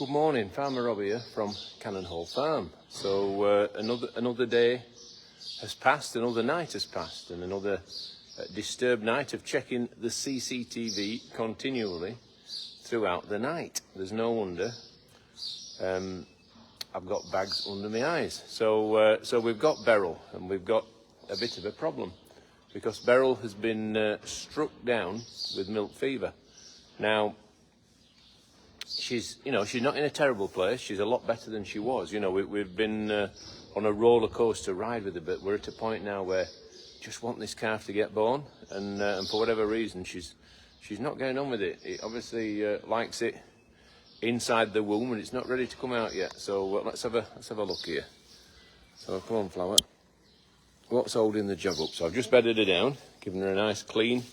Good morning, Farmer Rob here from Cannon Hall Farm. So another day has passed, another night has passed, and another disturbed night of checking the CCTV continually throughout the night. There's no wonder I've got bags under my eyes. So we've got Beryl, and we've got a bit of a problem because Beryl has been struck down with milk fever. Now, she's not in a terrible place. She's a lot better than she was. We've been on a roller coaster ride with her, but we're at a point now where just want this calf to get born, and for whatever reason she's not getting on with it. It obviously likes it inside the womb, and it's not ready to come out yet. So let's have a look here. So come on, Flower. What's holding the job up? So I've just bedded her down, given her a nice clean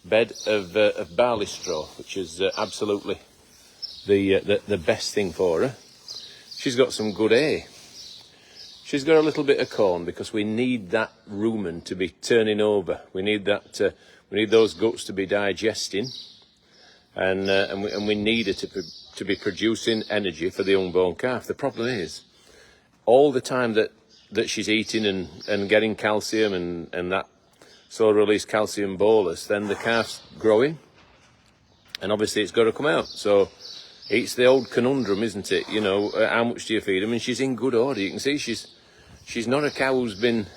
bed of barley straw, which is absolutely the best thing for her. She's got some good hay. She's got a little bit of corn because we need that rumen to be turning over. We need that. We need those guts to be digesting, and we need it to be producing energy for the unborn calf. The problem is, all the time that she's eating and getting calcium and that slow release calcium bolus, then the calf's growing, and obviously it's got to come out. So it's the old conundrum, isn't it? How much do you feed them? And she's in good order. You can see she's not a cow who's been,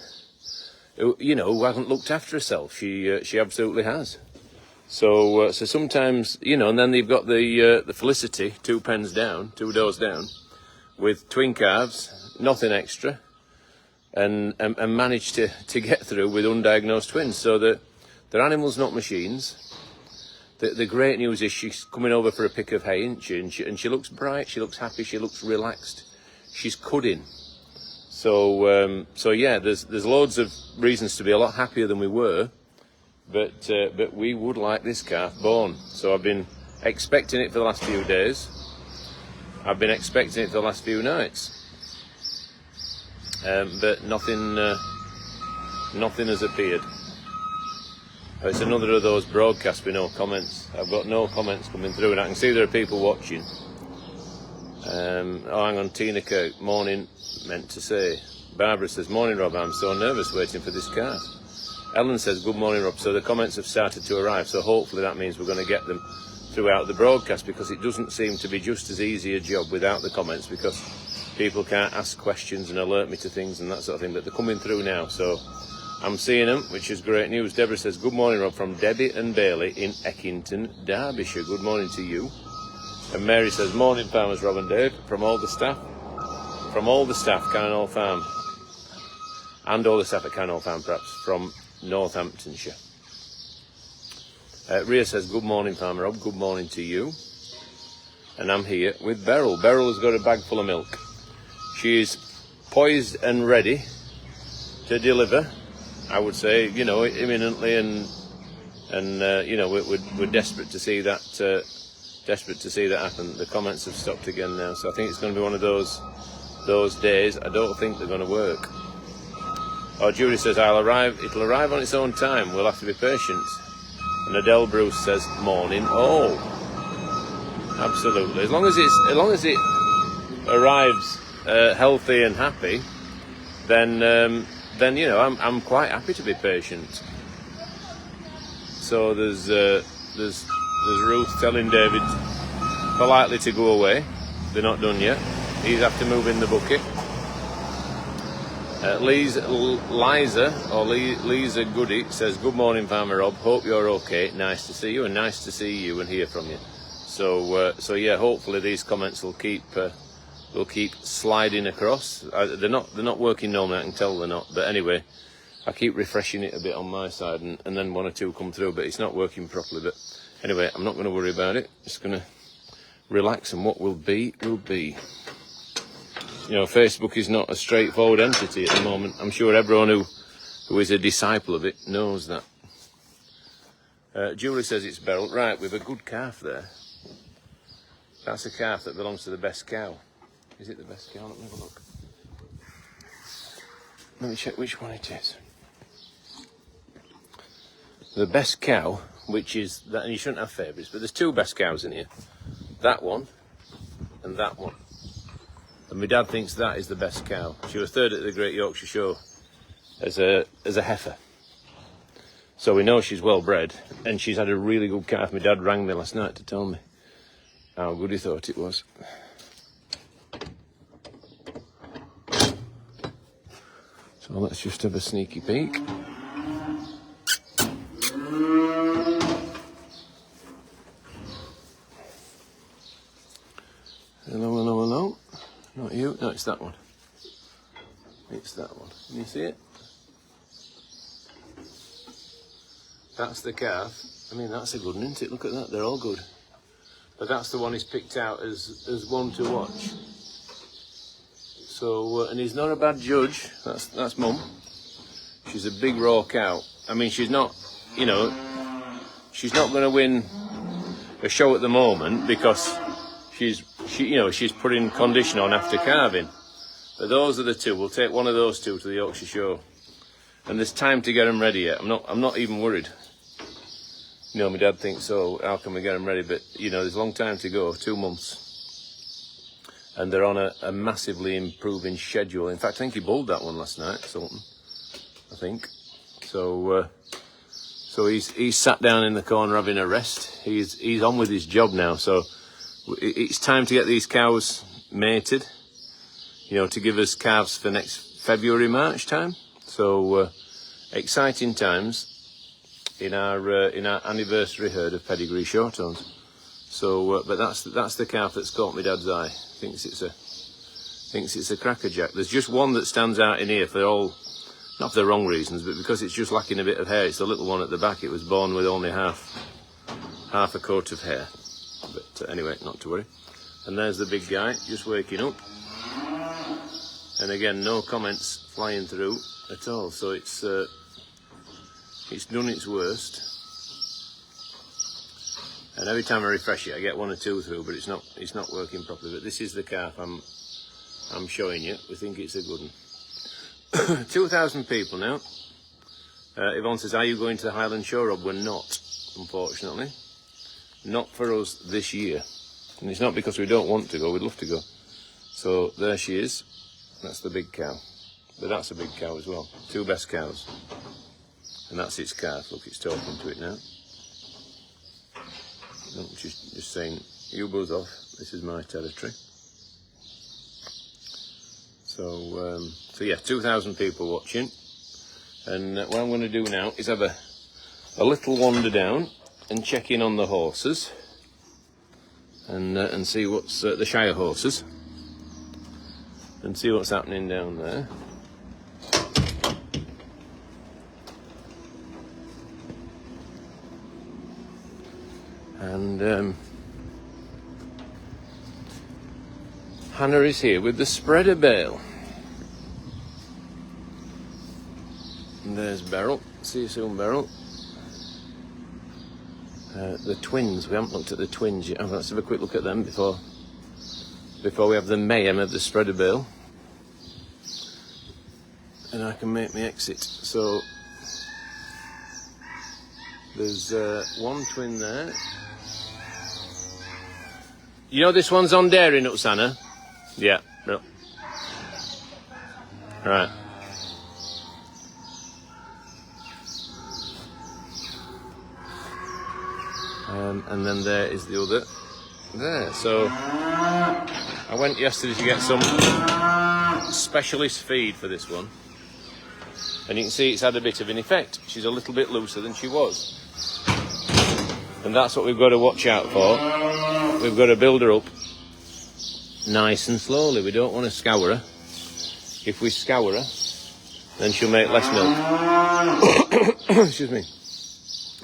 who hasn't looked after herself. She absolutely has. So sometimes, and then they've got the Felicity, two doors down, with twin calves, nothing extra, and managed to get through with undiagnosed twins. So that they're animals, not machines. The great news is she's coming over for a pick of hay, isn't she? And she looks bright, she looks happy, she looks relaxed. She's cudding. So yeah, there's loads of reasons to be a lot happier than we were, but we would like this calf born. So I've been expecting it for the last few days. I've been expecting it for the last few nights, but nothing has appeared. It's another of those broadcasts with no comments. I've got no comments coming through, and I can see there are people watching. Hang on, Tina Kirk, morning, meant to say. Barbara says, morning Rob, I'm so nervous waiting for this calf. Ellen says, good morning Rob. So the comments have started to arrive, so hopefully that means we're going to get them throughout the broadcast, because it doesn't seem to be just as easy a job without the comments, because people can't ask questions and alert me to things and that sort of thing, but they're coming through now, so I'm seeing them, which is great news. Deborah says, good morning, Rob, from Debbie and Bailey in Eckington, Derbyshire. Good morning to you. And Mary says, morning, farmers, Rob and Dave, from all the staff, Cannon Hall Farm, and all the staff at Cannon Hall Farm, perhaps, from Northamptonshire. Ria says, good morning, Farmer Rob, good morning to you. And I'm here with Beryl. Beryl has got a bag full of milk. She is poised and ready to deliver, I would say, imminently, and we're desperate to see that happen. The comments have stopped again now, so I think it's going to be one of those days. I don't think they're going to work. Oh, Judy says, it'll arrive on its own time. We'll have to be patient. And Adele Bruce says, morning. Oh, absolutely. As long as it arrives healthy and happy, then I'm quite happy to be patient. So there's Ruth telling David politely to go away. They're not done yet. He's have to move in the bucket. Liza Goody says, good morning, Farmer Rob. Hope you're okay. Nice to see you, and nice to see you and hear from you. So yeah, hopefully these comments will keep sliding across. They're not working normally, I can tell they're not. But anyway, I keep refreshing it a bit on my side, and then one or two come through, but it's not working properly. But anyway, I'm not going to worry about it. Just going to relax, and what will be, will be. Facebook is not a straightforward entity at the moment. I'm sure everyone who is a disciple of it knows that. Julie says it's Beryl. Right, we've a good calf there. That's a calf that belongs to the best cow. Is it the best cow? Let me have a look. Let me check which one it is. The best cow, which is that, and you shouldn't have favourites, but there's two best cows in here. That one and that one. And my dad thinks that is the best cow. She was third at the Great Yorkshire Show as a heifer. So we know she's well bred, and she's had a really good calf. My dad rang me last night to tell me how good he thought it was. So let's just have a sneaky peek. Hello, hello, hello. Not you. No, it's that one. It's that one. Can you see it? That's the calf. I mean, that's a good one, isn't it? Look at that. They're all good. But that's the one he's picked out as one to watch. So, and he's not a bad judge. That's Mum. She's a big raw cow. I mean, she's not, you know, she's not going to win a show at the moment because she's putting condition on after calving. But those are the two. We'll take one of those two to the Yorkshire Show, and there's time to get them ready yet. I'm not even worried. You know, my dad thinks, so how can we get them ready? But you know, there's a long time to go, 2 months, and they're on a massively improving schedule. In fact, I think he bulled that one last night, Sultan. I think so. So he's sat down in the corner having a rest. He's on with his job now. So it's time to get these cows mated. You know, to give us calves for next February, March time. So exciting times in our anniversary herd of pedigree shorthorns. So, but that's the calf that's caught my dad's eye. Thinks it's a crackerjack. There's just one that stands out in here for all, not for the wrong reasons, but because it's just lacking a bit of hair. It's the little one at the back. It was born with only half a coat of hair. But anyway, not to worry. And there's the big guy just waking up. And again, no comments flying through at all. So it's done its worst. And every time I refresh it, I get 1 or 2 through, but it's not working properly. But this is the calf I'm showing you. We think it's a good one. 2,000 people now. Yvonne says, "Are you going to the Highland Show, Rob?" We're not, unfortunately. Not for us this year. And it's not because we don't want to go. We'd love to go. So there she is. That's the big cow. But that's a big cow as well. 2 best cows. And that's its calf. Look, it's talking to it now. No, just saying, you buzz off. This is my territory. So yeah, 2,000 people watching. And what I'm going to do now is have a little wander down and check in on the horses. And see what's the Shire horses. And see what's happening down there. And Hannah is here with the spreader bale. And there's Beryl. See you soon, Beryl. The twins. We haven't looked at the twins yet. Let's have a quick look at them before we have the mayhem of the spreader bale. And I can make my exit. So there's one twin there. You know this one's on dairy nuts, Anna? Yeah. No. Right. And then there is the other. There. So I went yesterday to get some specialist feed for this one. And you can see it's had a bit of an effect. She's a little bit looser than she was. And that's what we've got to watch out for. We've got to build her up nice and slowly. We don't want to scour her. If we scour her, then she'll make less milk. Excuse me.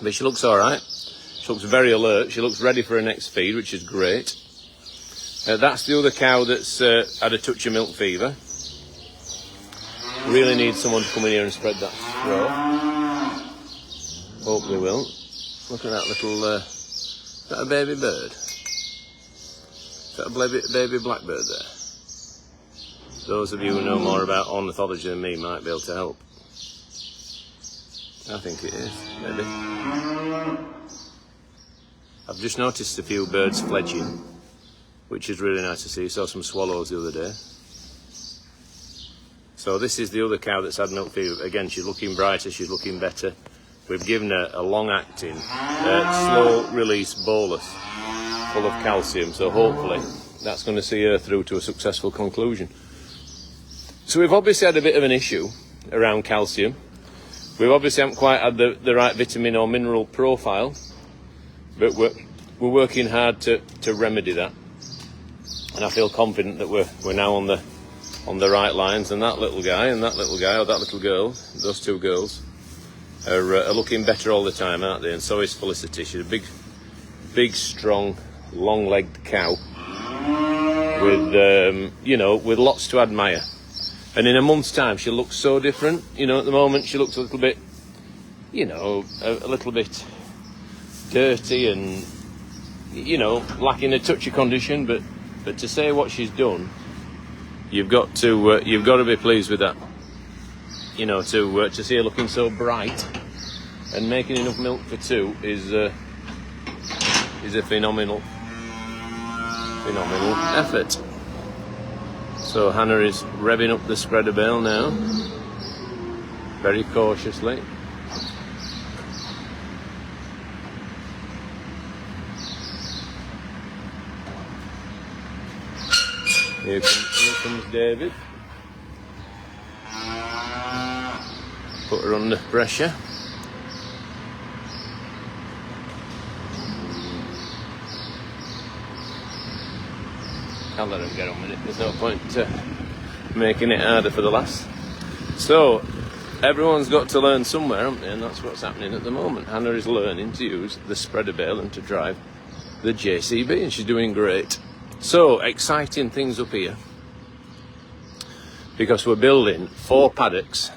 But she looks all right. She looks very alert. She looks ready for her next feed, which is great. That's the other cow that's had a touch of milk fever. Really need someone to come in here and spread that straw. Hope they will. Look at that little, is that a baby bird? Is that a baby blackbird there? Those of you who know more about ornithology than me might be able to help. I think it is, maybe. I've just noticed a few birds fledging. which is really nice to see. Saw some swallows the other day. So this is the other cow that's had milk fever. Again, she's looking brighter, she's looking better. We've given her a long-acting, slow-release bolus full of calcium, so hopefully that's going to see her through to a successful conclusion. So we've obviously had a bit of an issue around calcium. We obviously haven't quite had the right vitamin or mineral profile, but we're working hard to remedy that. And I feel confident that we're now on the right lines. And that little guy or that little girl, those two girls, are looking better all the time, aren't they? And so is Felicity. She's a big, strong, long-legged cow with lots to admire. And in a month's time, she'll look so different. You know, at the moment, she looks a little bit, a little bit dirty and, lacking a touch of condition. But to say what she's done, you've got to be pleased with that. To see her looking so bright and making enough milk for two is a phenomenal effort. So Hannah is revving up the spreader bale now, very cautiously. Here comes David. Put her under pressure. I'll let him get on with it. There's no point making it harder for the lass. So, everyone's got to learn somewhere, haven't they? And that's what's happening at the moment. Hannah is learning to use the spreader bale and to drive the JCB, and she's doing great. So, exciting things up here, because we're building 4 paddocks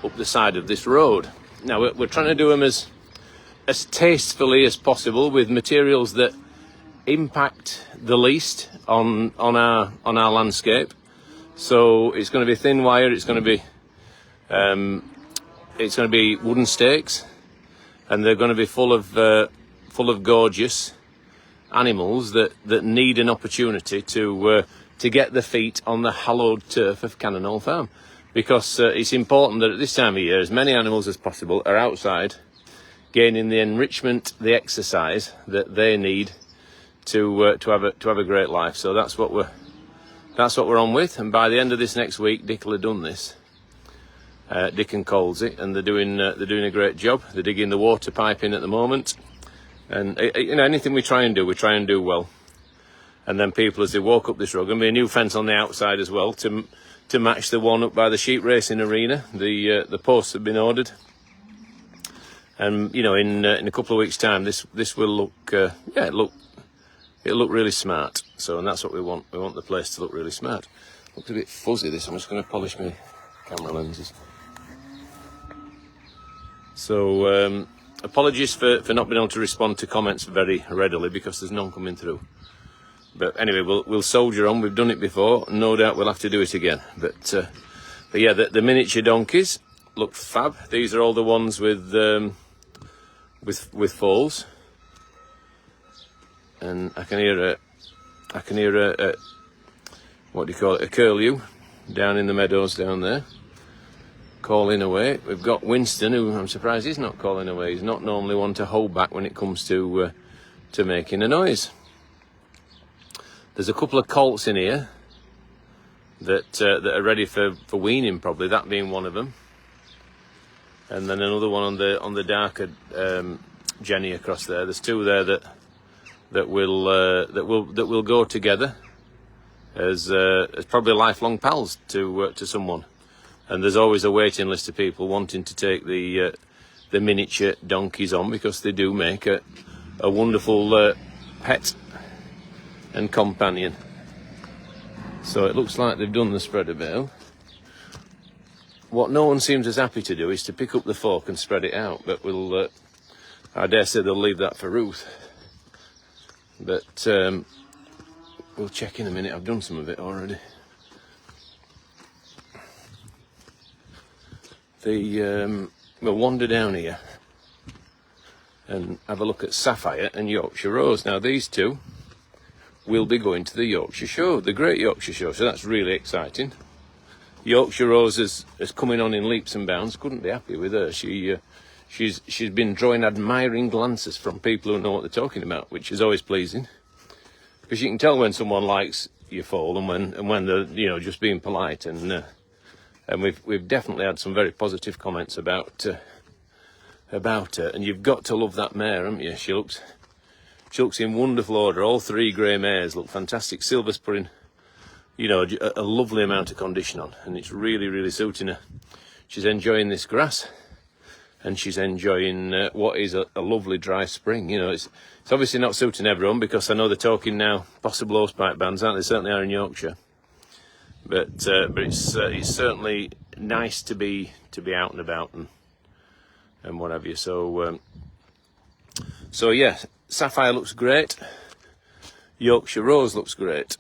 up the side of this road. Now, we're trying to do them as tastefully as possible, with materials that impact the least on our landscape. So it's going to be thin wire. It's going to be wooden stakes, and they're going to be full of gorgeous animals that need an opportunity to get their feet on the hallowed turf of Cannonall Farm, because it's important that at this time of year, as many animals as possible are outside, gaining the enrichment, the exercise that they need to have a great life. So that's what we're on with. And by the end of this next week, Dick will have done this. Dick and Colsey, and they're doing a great job. They're digging the water pipe in at the moment, and anything we try and do well. And then people, as they walk up this road, going to be a new fence on the outside as well to match the one up by the sheep racing arena. The posts have been ordered, and in a couple of weeks' time, this will look it'll look really smart. So, and that's what we want. We want the place to look really smart. Looks a bit fuzzy, this. I'm just going to polish my camera lenses. So, apologies for not being able to respond to comments very readily, because there's none coming through. But anyway, we'll soldier on. We've done it before. No doubt we'll have to do it again. But yeah, the miniature donkeys look fab. These are all the ones with foals. And I can hear a what do you call it, a curlew down in the meadows down there, calling away. We've got Winston, who I'm surprised he's not calling away. He's not normally one to hold back when it comes to making a noise. There's a couple of colts in here that are ready for weaning, probably, that being one of them. And then another one on the darker Jenny across there. There's 2 there that will go together as probably lifelong pals to someone. And there's always a waiting list of people wanting to take the miniature donkeys on, because they do make a wonderful pet and companion. So it looks like they've done the spreader bale. What no one seems as happy to do is to pick up the fork and spread it out, but I dare say they'll leave that for Ruth. But we'll check in a minute. I've done some of it already. We'll wander down here and have a look at Sapphire and Yorkshire Rose. Now these two will be going to the Yorkshire Show, the Great Yorkshire Show. So that's really exciting. Yorkshire Rose is coming on in leaps and bounds. Couldn't be happy with her. She's been drawing admiring glances from people who know what they're talking about, which is always pleasing, because you can tell when someone likes your foal and when they're, you know, just being polite. And we've definitely had some very positive comments about her. And you've got to love that mare, haven't you? She looks in wonderful order. All three grey mares look fantastic. Silver's putting, you know, a lovely amount of condition on, and it's really, really suiting her. She's enjoying this grass, and she's enjoying what is a lovely dry spring. You know, it's obviously not suiting everyone, because I know they're talking now possible hosepipe bans, aren't they? Certainly are in Yorkshire. But it's certainly nice to be out and about and what have you. So yeah, Sapphire looks great. Yorkshire Rose looks great.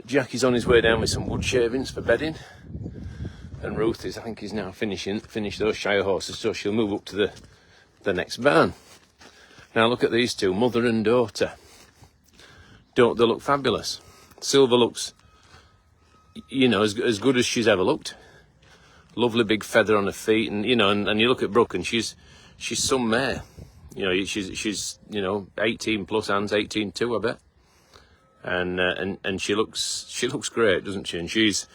Jackie's on his way down with some wood shavings for bedding, and Ruth I think, is now finished those Shire horses, so she'll move up to the next barn. Now look at these two, mother and daughter. Don't they look fabulous? Silver looks, you know, as good as she's ever looked. Lovely big feather on her feet, and you know, and you look at Brooke, and she's some mare. You know, she's you know, 18 plus hands, 18-2, I bet. And she looks great, doesn't she? And she's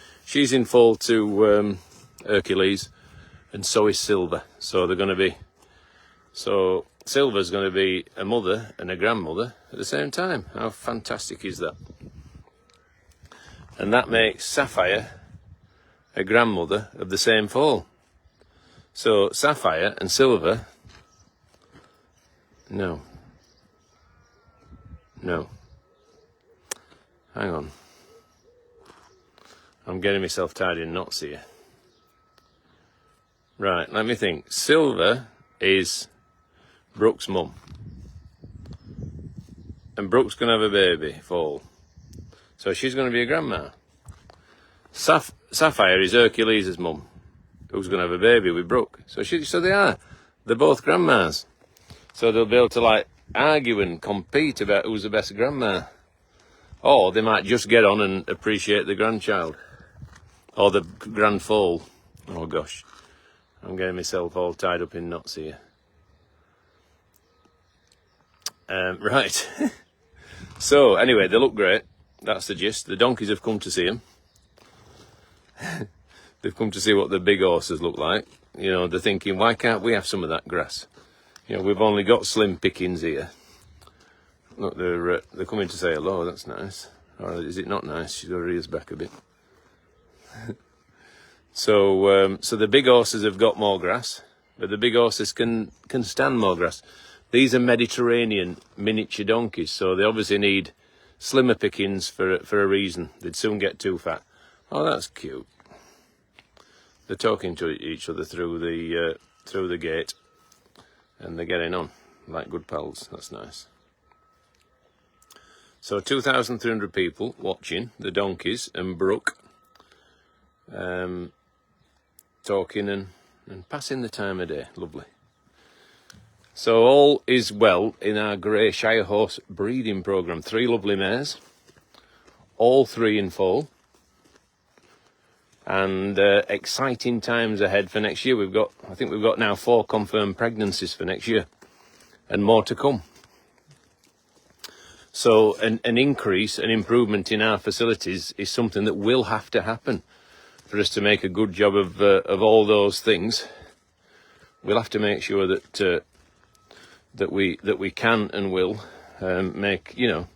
in foal to Hercules, and so is Silver. So they're going to be, so Silver's going to be a mother and a grandmother at the same time. How fantastic is that? And that makes Sapphire a grandmother of the same foal. So Sapphire and Silver, no, hang on, I'm getting myself tied in knots here. Right, let me think. Silver is Brooke's mum, and Brooke's going to have a baby, foal, so she's going to be a grandma. Sapphire is Hercules' mum, who's going to have a baby with Brooke. So they're both grandmas. So they'll be able to like argue and compete about who's the best grandma. Or they might just get on and appreciate the grandchild. Or the grand foal. Oh gosh, I'm getting myself all tied up in knots here. Right. So anyway, they look great. That's the gist. The donkeys have come to see them. They've come to see what the big horses look like. You know, they're thinking, why can't we have some of that grass? You know, we've only got slim pickings here. Look, they're coming to say hello. That's nice. Or is it not nice? She's got her ears back a bit. So the big horses have got more grass, but the big horses can stand more grass. These are Mediterranean miniature donkeys, so they obviously need slimmer pickings for a reason. They'd soon get too fat. Oh, that's cute. They're talking to each other through the gate, and they're getting on like good pals. That's nice. So 2,300 people watching the donkeys and Brooke talking and passing the time of day. Lovely. So all is well in our grey Shire horse breeding programme. 3 lovely mares, all 3 in foal. And exciting times ahead for next year. I think we've got now 4 confirmed pregnancies for next year, and more to come. So an increase, an improvement in our facilities is something that will have to happen for us to make a good job of all those things. We'll have to make sure that we can and will make, you know,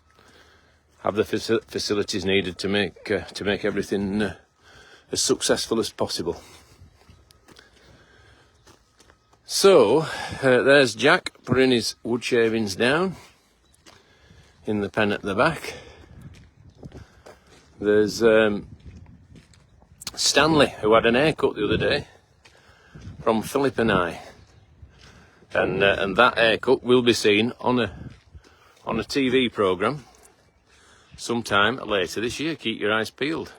have the facilities needed to make everything as successful as possible. So there's Jack putting his wood shavings down in the pen at the back. There's Stanley, who had an haircut the other day from Philip and I, and that haircut will be seen on a TV programme sometime later this year. Keep your eyes peeled.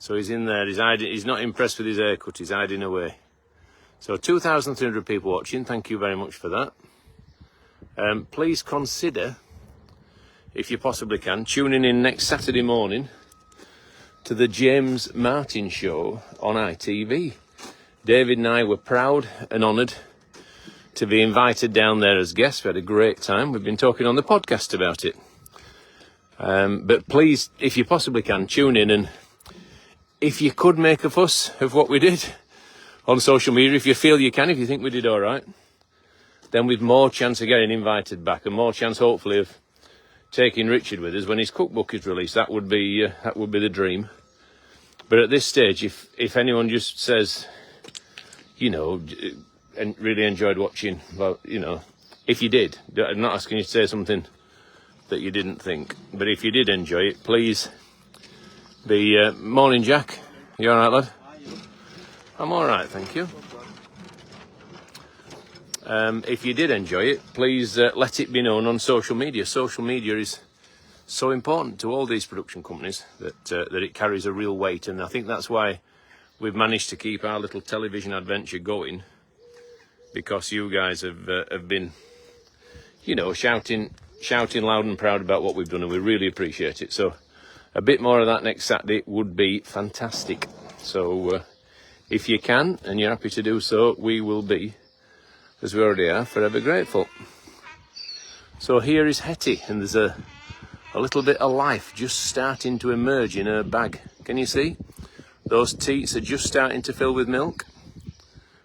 So he's in there, he's not impressed with his haircut, he's hiding away. So 2,300 people watching, thank you very much for that. Please consider if you possibly can, tuning in next Saturday morning to the James Martin Show on ITV. David and I were proud and honoured to be invited down there as guests. We had a great time. We've been talking on the podcast about it. But please, if you possibly can, tune in, and if you could make a fuss of what we did on social media, if you feel you can, if you think we did all right, then we've more chance of getting invited back, and more chance, hopefully, of taking Richard with us when his cookbook is released. That would be the dream. But at this stage, if anyone just says, you know, and really enjoyed watching, well, you know, if you did, I'm not asking you to say something that you didn't think, but if you did enjoy it, please be, morning Jack, you alright lad? I'm alright, thank you. If you did enjoy it, please let it be known on social media. Social media is so important to all these production companies that it carries a real weight, and I think that's why we've managed to keep our little television adventure going, because you guys have been, you know, shouting loud and proud about what we've done, and we really appreciate it. So a bit more of that next Saturday would be fantastic. So if you can, and you're happy to do so, we will be, as we already are, forever grateful. So here is Hetty, and there's a little bit of life just starting to emerge in her bag. Can you see? Those teats are just starting to fill with milk.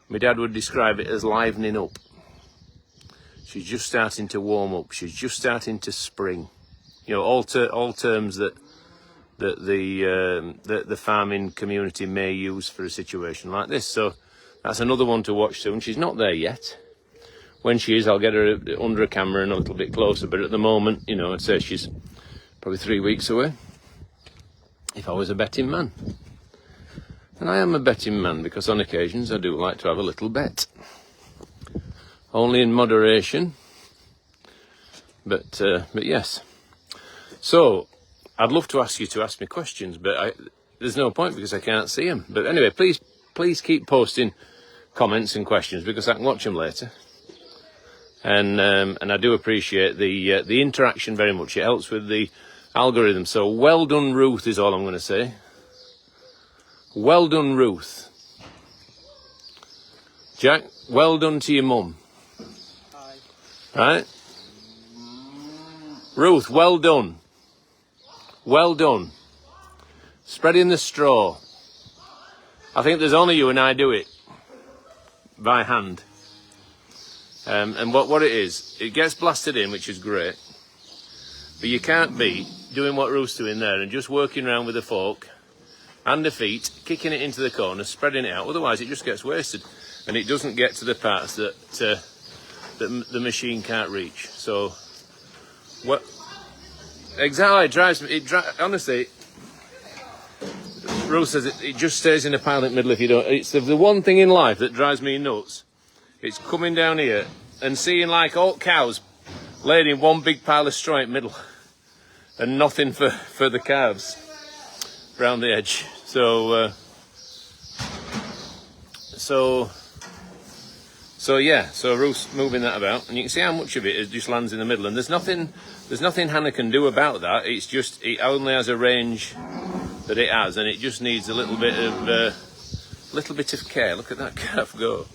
My dad would describe it as livening up. She's just starting to warm up. She's just starting to spring. You know, all terms that the farming community may use for a situation like this. So that's another one to watch soon. She's not there yet. When she is, I'll get her under a camera and a little bit closer. But at the moment, you know, I'd say she's probably 3 weeks away, if I was a betting man. And I am a betting man, because on occasions I do like to have a little bet. Only in moderation. But yes. So, I'd love to ask you to ask me questions, but there's no point because I can't see them. But anyway, please keep posting comments and questions, because I can watch them later. And I do appreciate the interaction very much. It helps with the algorithm. So well done, Ruth, is all I'm going to say. Well done, Ruth. Jack, well done to your mum. Hi. Right? Ruth, well done. Well done. Spreading the straw. I think there's only you and I do it by hand. And what it is, it gets blasted in, which is great. But you can't be doing what Ruth's doing there and just working around with a fork and the feet, kicking it into the corner, spreading it out. Otherwise, it just gets wasted, and it doesn't get to the parts that the machine can't reach. So, what exactly? It drives me. Honestly, Ruth says it just stays in a pile in the middle if you don't. It's the one thing in life that drives me nuts. It's coming down here and seeing like all cows laid in one big pile of straw in the middle, and nothing for the calves round the edge. So yeah, so Ruth's moving that about, and you can see how much of it just lands in the middle, and there's nothing Hannah can do about that. It's just, it only has a range that it has, and it just needs a little bit of care. Look at that calf go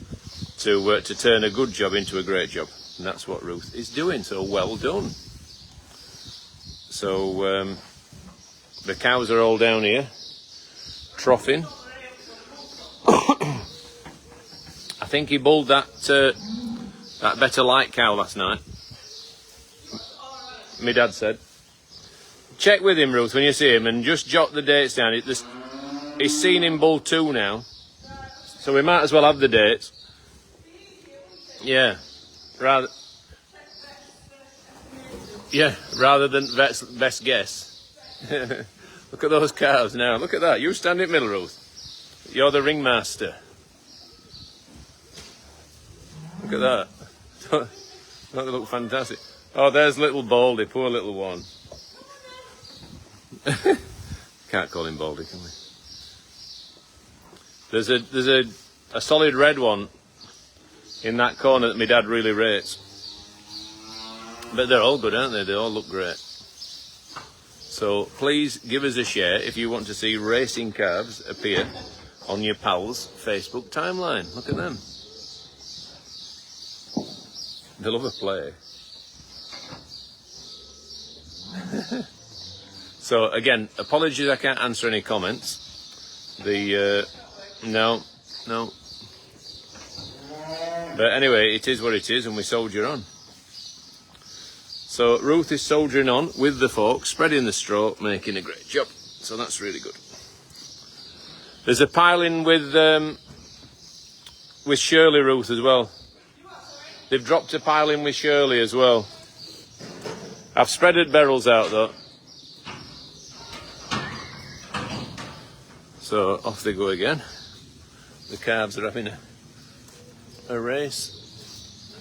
to turn a good job into a great job, and that's what Ruth is doing. So well done. So the cows are all down here troughing. I think he bulled that Better Light cow last night. My dad said. Check with him, Ruth, when you see him, and just jot the dates down. He's seen him bull 2 now, so we might as well have the dates. Yeah, rather than best guess. Look at those cows now. Look at that. You stand in the middle, Ruth. You're the ringmaster. Look at that. Don't they look fantastic? Oh, there's little Baldy, poor little one. Can't call him Baldy, can we? There's a solid red one in that corner that my dad really rates. But they're all good, aren't they? They all look great. So please give us a share if you want to see racing calves appear on your pals' Facebook timeline. Look at them. They love a play. So again, apologies I can't answer any comments. No. But anyway, it is what it is, and we soldier on. So Ruth is soldiering on with the fork, spreading the straw, making a great job. So that's really good. There's a piling with Shirley, Ruth, as well. They've dropped a piling with Shirley as well. I've spreaded Beryl's out though. So off they go again. The calves are having a race.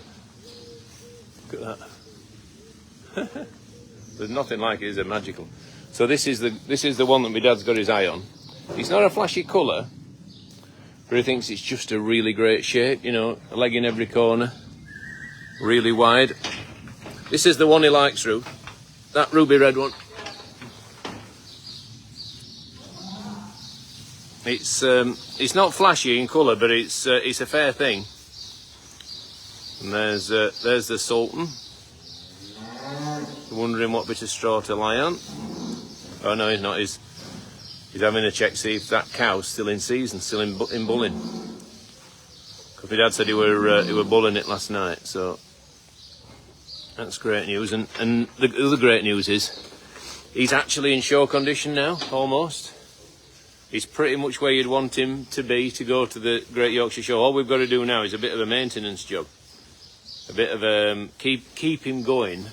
Look at that. There's nothing like it, is it? Magical. So this is the one that my dad's got his eye on. It's not a flashy colour, but he thinks it's just a really great shape, you know, a leg in every corner, really wide. This is the one he likes, Ruth. That ruby red one. It's not flashy in colour, but it's a fair thing. And there's the Sultan. Wondering what bit of straw to lie on. Oh no, he's not. He's having a check, see if that cow's still in season, still in bulling. Because my dad said he were bulling it last night, so that's great news. And the other great news is he's actually in show condition now, almost. He's pretty much where you'd want him to be to go to the Great Yorkshire Show. All we've got to do now is a bit of a maintenance job, a bit of keep him going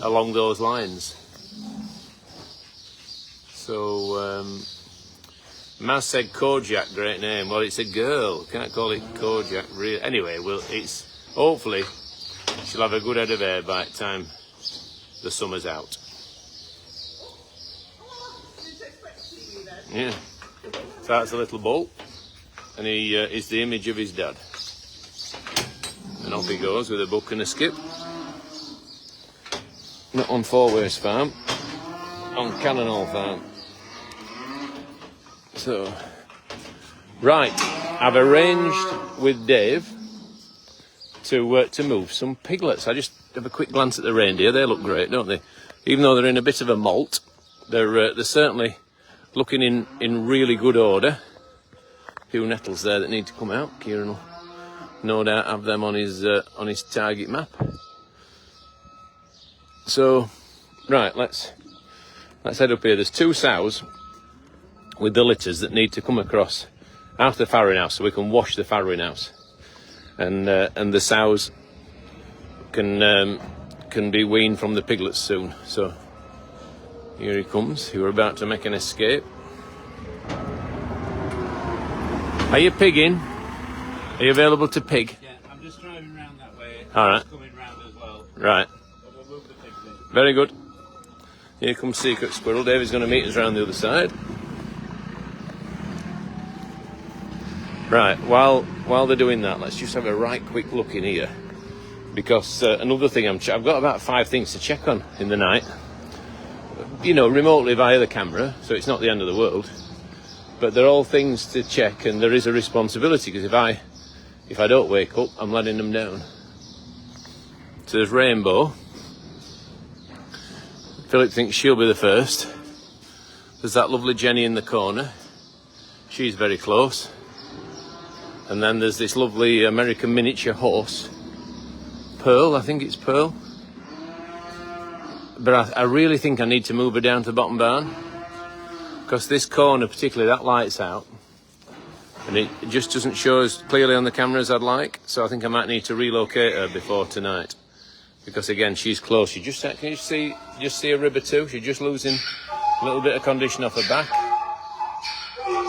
along those lines. So Maz said Kojak, great name. Well, it's a girl, can't call it Kojak really. Anyway, well, it's hopefully she'll have a good head of hair by the time the summer's out. Yeah, so that's a little bull, and he is the image of his dad. And off he goes with a buck and a skip. Not on Four Ways Farm, on Cannonall Farm. So, right, I've arranged with Dave to move some piglets. I just have a quick glance at the reindeer. They look great, don't they? Even though they're in a bit of a molt, they're certainly looking in really good order. A few nettles there that need to come out. Kieran will no doubt have them on his target map. So, right, let's head up here. There's two sows with the litters that need to come across out the farrowing house so we can wash the farrowing house, and the sows can be weaned from the piglets soon. So here he comes. He were about to make an escape. Are you pigging? Are you available to pig? Yeah, I'm just driving around that way. All right. Coming round as well. Right. But we'll move the pigs in. Very good. Here comes Secret Squirrel. David's going to meet us around the other side. Right, while they're doing that, let's just have a right quick look in here. Because another thing, I've got about 5 things to check on in the night. You know, remotely via the camera, so it's not the end of the world. But they're all things to check, and there is a responsibility, because if I don't wake up, I'm letting them down. So there's Rainbow. Philip thinks she'll be the first. There's that lovely Jenny in the corner. She's very close. And then there's this lovely American miniature horse. Pearl, I think it's Pearl. But I really think I need to move her down to the bottom barn. Because this corner, particularly, that light's out. And it just doesn't show as clearly on the camera as I'd like. So I think I might need to relocate her before tonight. Because again, she's close. Can you see a rib or two? She's just losing a little bit of condition off her back.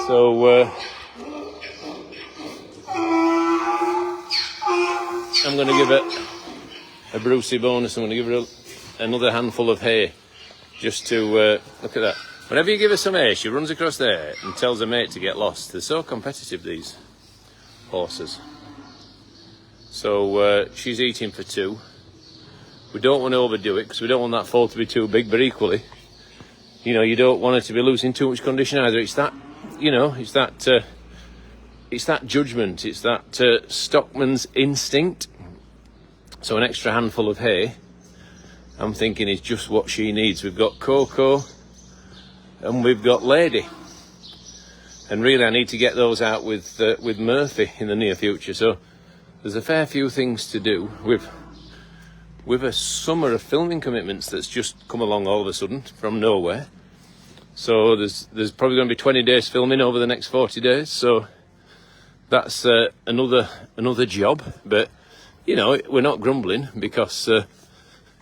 So I'm going to give her a Brucey bonus. I'm going to give her another handful of hay, just to look at that. Whenever you give her some hay, she runs across there and tells her mate to get lost. They're so competitive, these horses. So she's eating for 2. We don't want to overdo it because we don't want that foal to be too big, but equally, you know, you don't want it to be losing too much condition either. It's that, you know, it's that judgment, it's that stockman's instinct. So an extra handful of hay, I'm thinking, is just what she needs. We've got Coco and we've got Lady. And really I need to get those out with Murphy in the near future. So there's a fair few things to do with a summer of filming commitments that's just come along all of a sudden from nowhere. So there's probably going to be 20 days filming over the next 40 days. So that's another job. But, you know, we're not grumbling because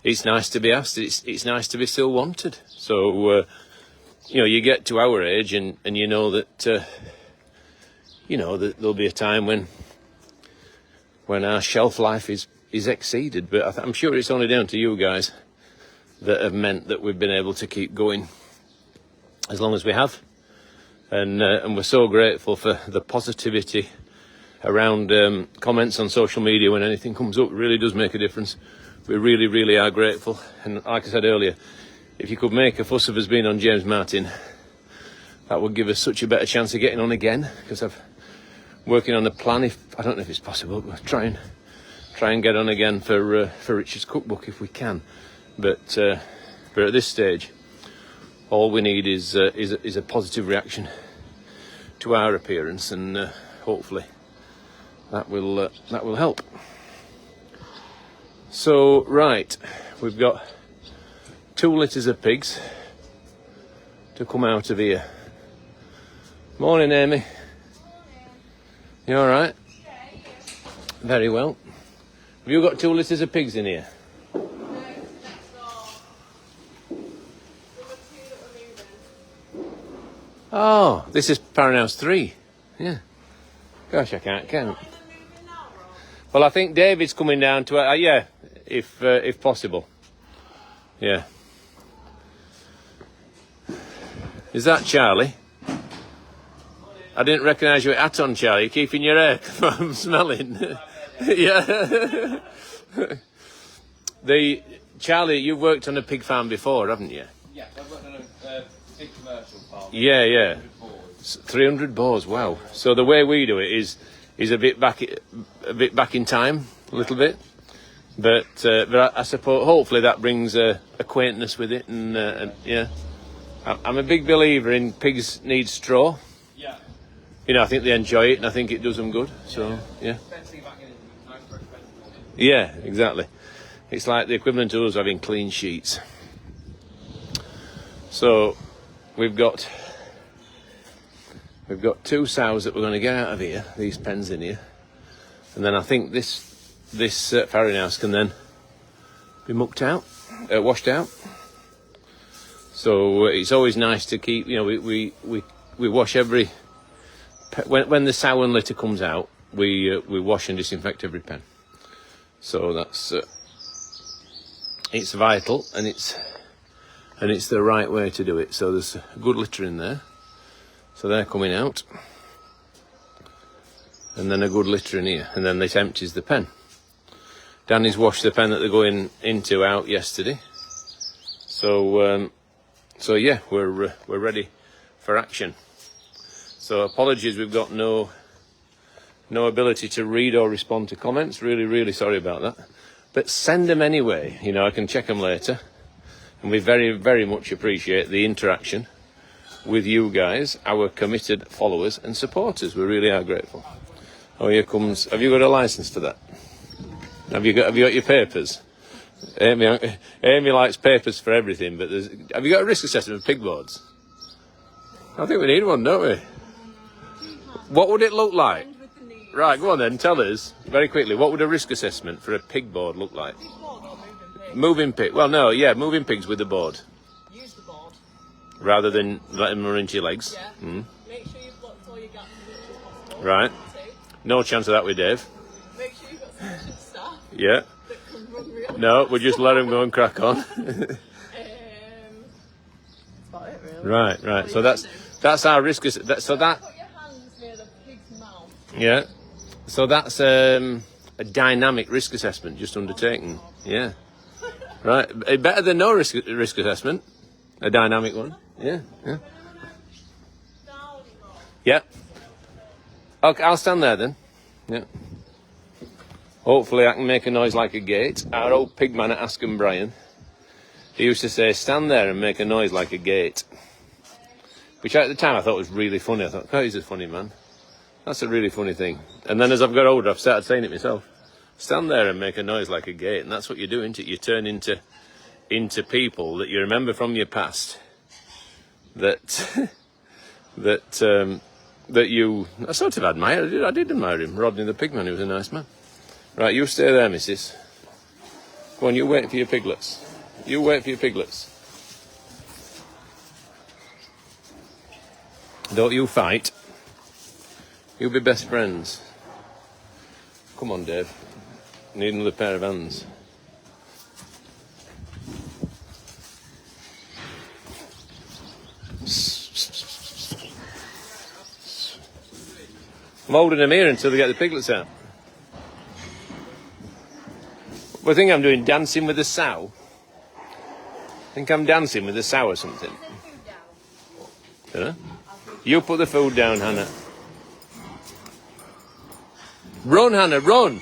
it's nice to be asked. It's nice to be still wanted. So, you know, you get to our age and you know that, you know, that there'll be a time when our shelf life is exceeded. But I'm sure it's only down to you guys that have meant that we've been able to keep going as long as we have. And we're so grateful for the positivity around comments on social media when anything comes up. It really does make a difference. We really, really are grateful. And like I said earlier, if you could make a fuss of us being on James Martin, that would give us such a better chance of getting on again, because I'm working on a plan. If I don't know if it's possible, but try and get on again for Richard's cookbook if we can. But at this stage, all we need is a positive reaction to our appearance, and hopefully that will help. So right, we've got 2 litters of pigs to come out of here. Morning, Amy. Morning. You all right? Yeah, you. Very well. Have you got 2 litters of pigs in here? No, it's next door. There were 2 that were moving. Oh, this is Paranhouse 3. Yeah. Gosh, I can't count. Well, I think David's coming down to yeah, if possible. Yeah. Is that Charlie? I didn't recognise your hat on, Charlie. You're keeping your hair from smelling. Yeah. Charlie, you've worked on a pig farm before, haven't you? Yeah, I've worked on a big commercial farm. Yeah, yeah. 300 boars. Wow. So the way we do it is a bit back in time, a little bit. But I suppose hopefully that brings acquaintance with it, and yeah. I'm a big believer in pigs need straw. Yeah. You know, I think they enjoy it, and I think it does them good. So yeah. Yeah, exactly. It's like the equivalent to us having clean sheets. So we've got 2 sows that we're going to get out of here, these pens in here, and then I think this farrowing house can then be mucked out, washed out. So it's always nice to keep, you know, we wash every when the sow and litter comes out, we wash and disinfect every pen. So that's it's vital, and it's the right way to do it. So there's a good litter in there. So they're coming out, and then a good litter in here, and then this empties the pen. Danny's washed the pen that they're going into out yesterday. So yeah, we're ready for action. So apologies, we've got no ability to read or respond to comments. Really, really sorry about that. But send them anyway. You know, I can check them later, and we very, very much appreciate the interaction with you guys, our committed followers and supporters. We really are grateful. Oh, here comes. Have you got a license for that? Have you got your papers? Amy likes papers for everything, but have you got a risk assessment of pig boards? I think we need one, don't we? What would it look like? Right, go on then, tell us very quickly. What would a risk assessment for a pig board look like? Moving pig. Well, no, yeah, moving pigs with the board. Use the board. Rather than letting them run into your legs. Yeah. Make sure you've blocked all your gaps as much as possible. Right. No chance of that with Dave. Make sure you've got sufficient staff. Yeah. That can run really No, we'll just let him go and crack on. That's about it, really. Right. So that's our risk. So that. Put your hands near the pig's mouth. Yeah. So that's a dynamic risk assessment just undertaken. Yeah. Right. Better than no risk assessment. A dynamic one. Yeah, yeah. Yeah. Okay, I'll stand there then. Yeah. Hopefully I can make a noise like a gate. Our old pig man at Askham Brian, he used to say, stand there and make a noise like a gate. Which at the time I thought was really funny. I thought, oh, he's a funny man. That's a really funny thing. And then as I've got older, I've started saying it myself. Stand there and make a noise like a gate. And that's what you do, isn't it? You turn into people that you remember from your past that that you I sort of admire. I did admire him. Rodney the pigman, he was a nice man. Right, you stay there, missus. Go on, you wait for your piglets. You wait for your piglets. Don't you fight. You'll be best friends. Come on, Dave. Need another pair of hands. I'm holding them here until they get the piglets out. I think I'm doing dancing with a sow. I think I'm dancing with a sow or something. Dunno. You put the food down, Hannah. Run, Hannah, run!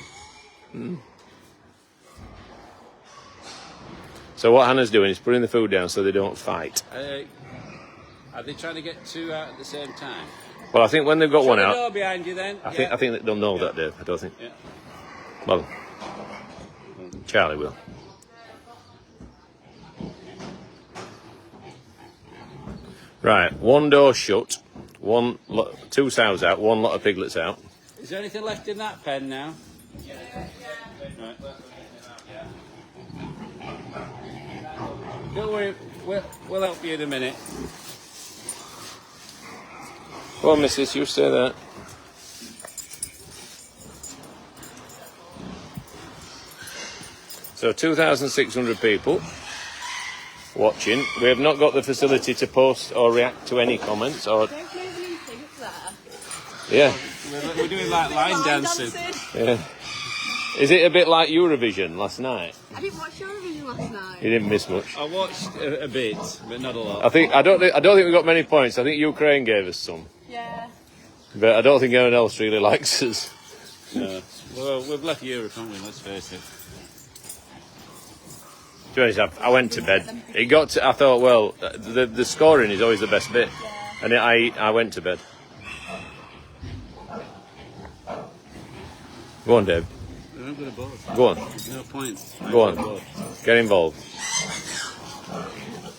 So what Hannah's doing is putting the food down so they don't fight. Are they trying to get two out at the same time? Well, I think when they've got one Shut the out, door behind you then. I think that they'll know that, Dave. I don't think. Yeah. Well, Charlie will. Right, one door shut, two sows out, one lot of piglets out. Is there anything left in that pen now? Right. Don't worry, we'll help you in a minute. Go on, missus, you stay there. So 2,600 people watching. We have not got the facility to post or react to any comments or... Don't move any things there. Yeah. We're doing like line dancing. Yeah. Is it a bit like Eurovision last night? I didn't watch Eurovision last night. You didn't miss much. I watched a bit, but not a lot. I don't think we got many points. I think Ukraine gave us some. Yeah. But I don't think anyone else really likes us. No. Well, we've left Europe, haven't we? Let's face it. To be honest, I went to bed. It got to, I thought, well, the scoring is always the best bit. Yeah. And I went to bed. Go on, Dave. I haven't got a board. Go on. No point. Go on. Get involved.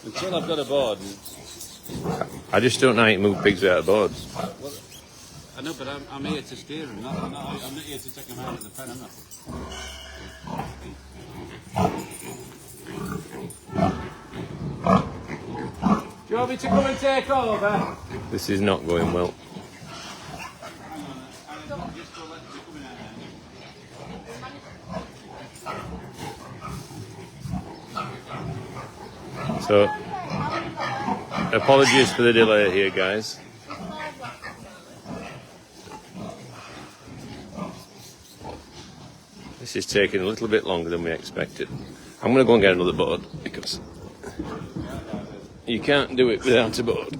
Until I've got a board. I just don't know how you move pigs without boards. Well, I know, but I'm here to steer them. I'm not here to take them out of the pen, am I? Do you want me to come and take over? This is not going well. So, apologies for the delay here, guys. This is taking a little bit longer than we expected. I'm going to go and get another board because you can't do it without a board.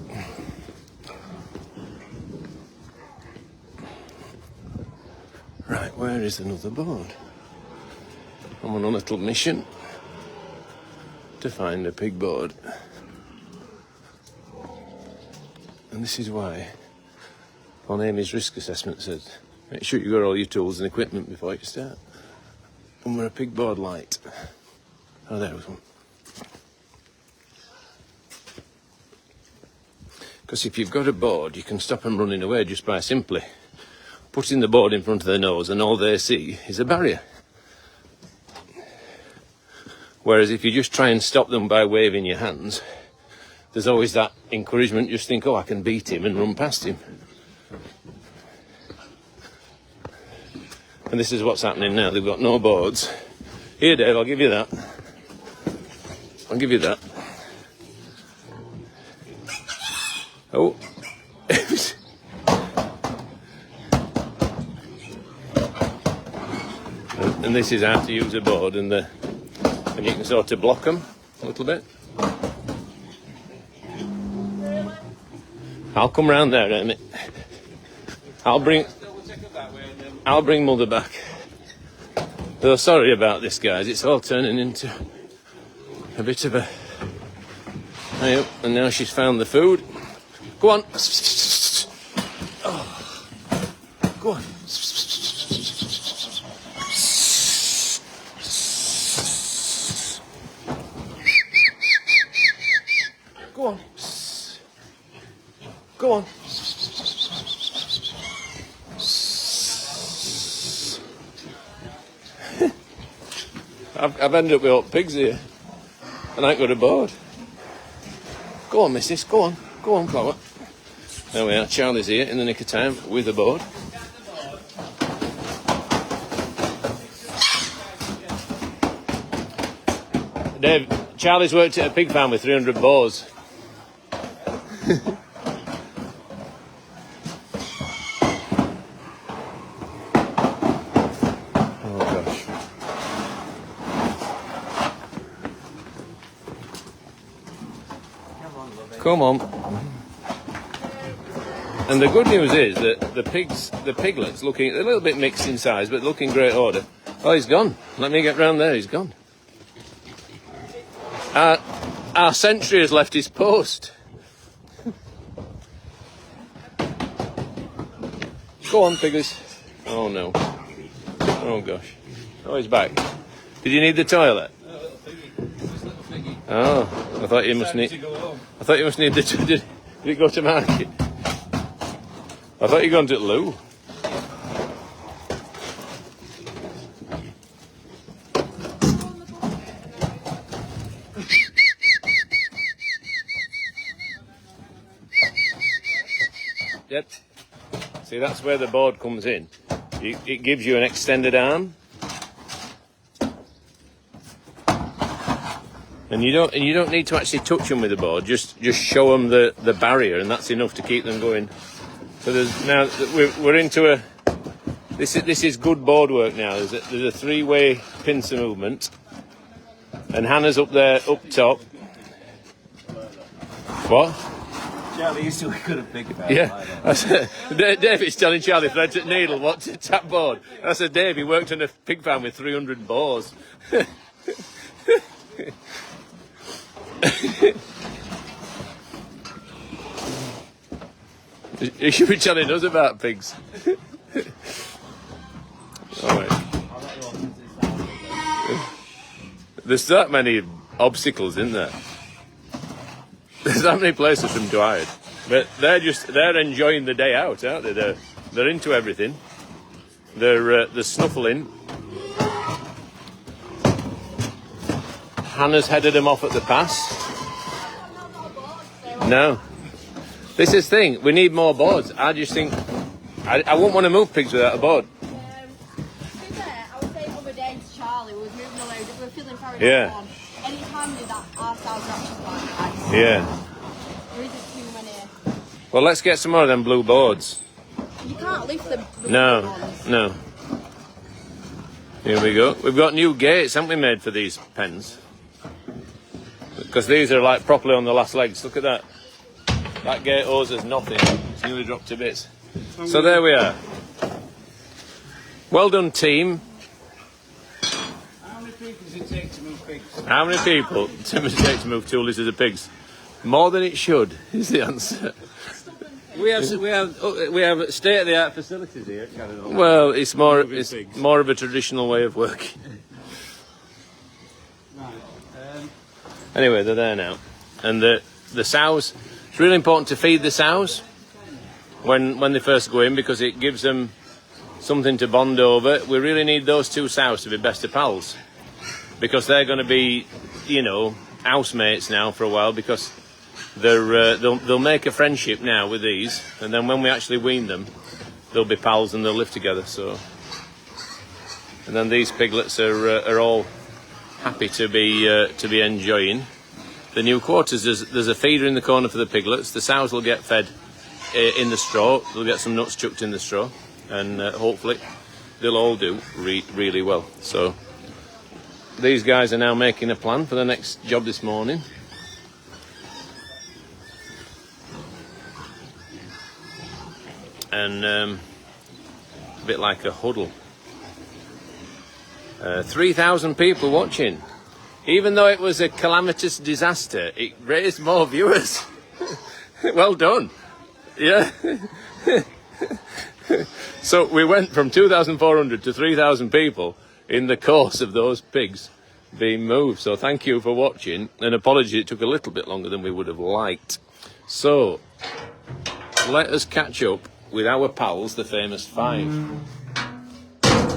Right, where is another board? I'm on a little mission to find a pig board. And this is why on Amy's risk assessment said, make sure you got all your tools and equipment before you start. And we're a pig board light. Oh, there was one. Because if you've got a board, you can stop them running away just by simply putting the board in front of their nose and all they see is a barrier. Whereas if you just try and stop them by waving your hands, there's always that encouragement, just think, oh, I can beat him and run past him. And this is what's happening now. They've got no boards. Here, Dave, I'll give you that. I'll give you that. Oh. and this is how to use a board, and you can sort of block them a little bit. I'll come round there in a minute. I'll bring Mother back. Though sorry about this, guys. It's all turning into a bit of a... Hey, and now she's found the food. Go on. Oh. Go on. Go on. Go on. I've ended up with all pigs here, and I ain't got a board. Go on, missus, go on, Flower. There we are, Charlie's here in the nick of time with a board. Dave, Charlie's worked at a pig farm with 300 boars. Come on. And the good news is that the piglets, looking a little bit mixed in size, but looking great order. Oh, he's gone. Let me get round there. He's gone. Our sentry has left his post. Go on, piggies. Oh, no. Oh, gosh. Oh, he's back. Did you need the toilet? Oh, I thought you must need... I thought you must need the... Did it go to market? I thought you were going to the loo. Yep. See, that's where the board comes in. It gives you an extended arm. And you don't need to actually touch them with the board. Just show them the barrier, and that's enough to keep them going. So we're into a. This is good board work now. There's a three-way pincer movement, and Hannah's up there up top. What? Charlie used to work at a pig farm. Yeah, David's telling Charlie thread to needle what to tap board. I said, Dave, he worked on a pig farm with 300 boars. You should be telling us about pigs. All right. There's that many obstacles, isn't there? There's that many places from Dwyer. But they're enjoying the day out, aren't they? They're into everything. They're snuffling. Hannah's headed them off at the pass. No. This is the thing, we need more boards. I just think, I wouldn't want to move pigs without a board. To be fair, I was saying the other day to Charlie, we was moving around, we were feeling very Yeah. and it's handy that our styles are actually quite nice. Yeah. There isn't too many. Well, let's get some more of them blue boards. You can't lift them. No. Here we go. We've got new gates, haven't we, made for these pens? Because these are like properly on the last legs. Look at that. That gate owes us nothing. It's nearly dropped to bits. So there we are. Well done, team. How many people does it take to move pigs? How many people does it take to move 2 litres of pigs? More than it should, is the answer. We have state-of-the-art facilities here at Canada. Well, it's more pigs. more of a traditional way of working. Right. Anyway, they're there now. And the sows, it's really important to feed the sows when they first go in, because it gives them something to bond over. We really need those 2 sows to be best of pals, because they're going to be, housemates now for a while, because they'll make a friendship now with these, and then when we actually wean them, they'll be pals and they'll live together. So, and then these piglets are all happy to be enjoying the new quarters. There's a feeder in the corner for the piglets. The sows will get fed in the straw. They'll get some nuts chucked in the straw, and hopefully they'll all do really well. So these guys are now making a plan for the next job this morning. and a bit like a huddle. 3,000 people watching. Even though it was a calamitous disaster, it raised more viewers. Well done. Yeah. So we went from 2,400 to 3,000 people in the course of those pigs being moved. So thank you for watching, and apologies it took a little bit longer than we would have liked. So let us catch up with our pals, the famous five.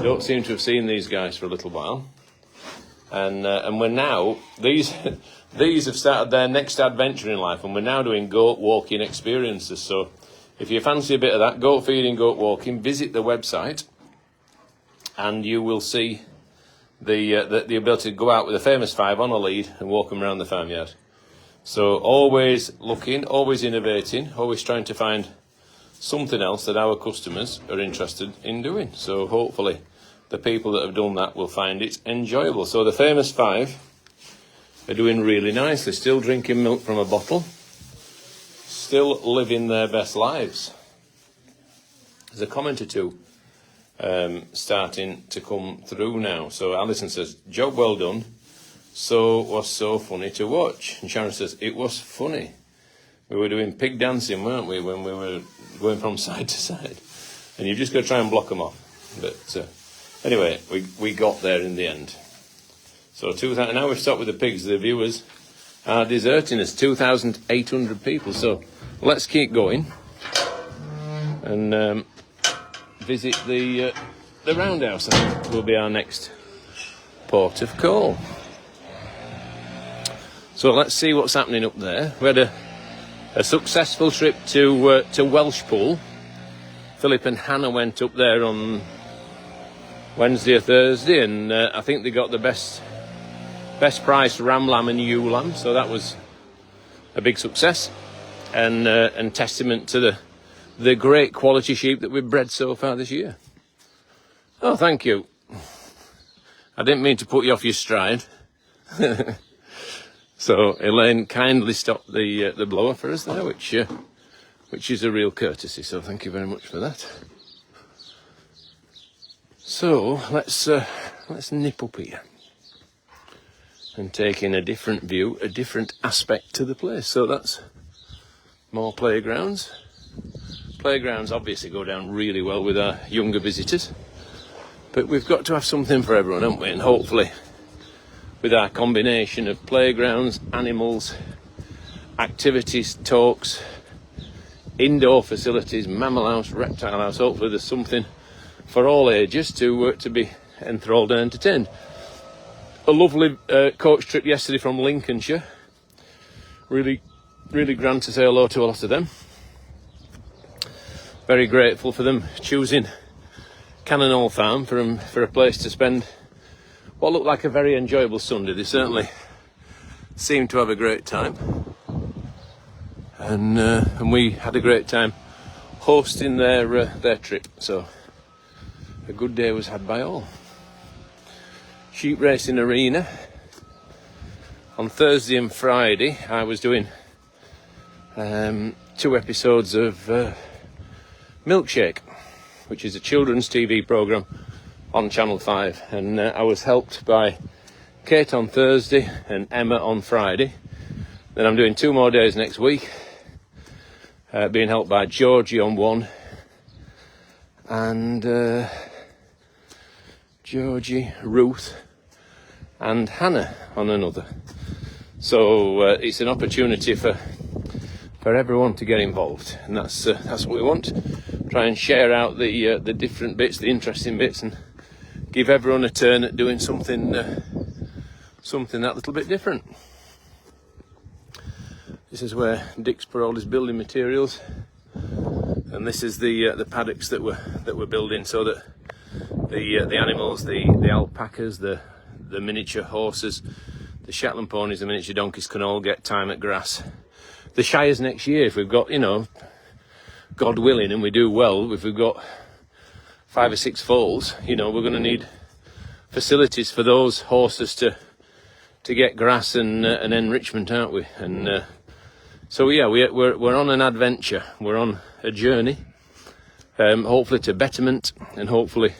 Don't seem to have seen these guys for a little while, and we're now these have started their next adventure in life, and we're now doing goat walking experiences. So if you fancy a bit of that, goat feeding, goat walking, visit the website, and you will see the ability to go out with the famous five on a lead and walk them around the farmyard. So always looking, always innovating, always trying to find something else that our customers are interested in doing. So hopefully the people that have done that will find it enjoyable. So the famous five are doing really nicely, still drinking milk from a bottle, still living their best lives. There's a comment or two starting to come through now. So Alison says, job well done. So was so funny to watch. And Sharon says, it was funny. We were doing pig dancing, weren't we, when we were going from side to side. And you've just got to try and block them off. But anyway, we got there in the end. So now we've stopped with the pigs. The viewers are deserting us. 2,800 people. So let's keep going and visit the roundhouse. I think will be our next port of call. So let's see what's happening up there. We had a successful trip to Welshpool. Philip and Hannah went up there on Wednesday or Thursday, and I think they got the best price ram, lamb and ewe lamb. So that was a big success, and testament to the great quality sheep that we've bred so far this year. Oh, thank you. I didn't mean to put you off your stride. So Elaine kindly stopped the blower for us there, which is a real courtesy. So thank you very much for that. So let's nip up here and take in a different view, a different aspect to the place. So that's more playgrounds. Playgrounds obviously go down really well with our younger visitors, but we've got to have something for everyone, haven't we? And hopefully, with our combination of playgrounds, animals, activities, talks, indoor facilities, mammal house, reptile house, hopefully there's something for all ages to be enthralled and entertained. A lovely coach trip yesterday from Lincolnshire. Really, really grand to say hello to a lot of them. Very grateful for them choosing Cannon Hall Farm for a place to spend what looked like a very enjoyable Sunday. They certainly seemed to have a great time, and we had a great time hosting their trip. So a good day was had by all. Sheep racing arena. On Thursday and Friday, I was doing 2 episodes of Milkshake, which is a children's TV programme on Channel 5, and I was helped by Kate on Thursday and Emma on Friday. Then I'm doing 2 more days next week, being helped by Georgie on 1 and Georgie, Ruth and Hannah on another. So it's an opportunity for everyone to get involved, and that's what we want. Try and share out the different bits, the interesting bits, and give everyone a turn at doing something that little bit different. This is where Dick's put all his building materials, and this is the paddocks that we're building, so that the animals, the alpacas, the miniature horses, the Shetland ponies, the miniature donkeys can all get time at grass. The shires next year, if we've got, God willing, and we do well, if we've got 5 or 6 foals, we're going to need facilities for those horses to get grass and enrichment, aren't we? And so yeah, we're on an adventure, we're on a journey, hopefully to betterment, and hopefully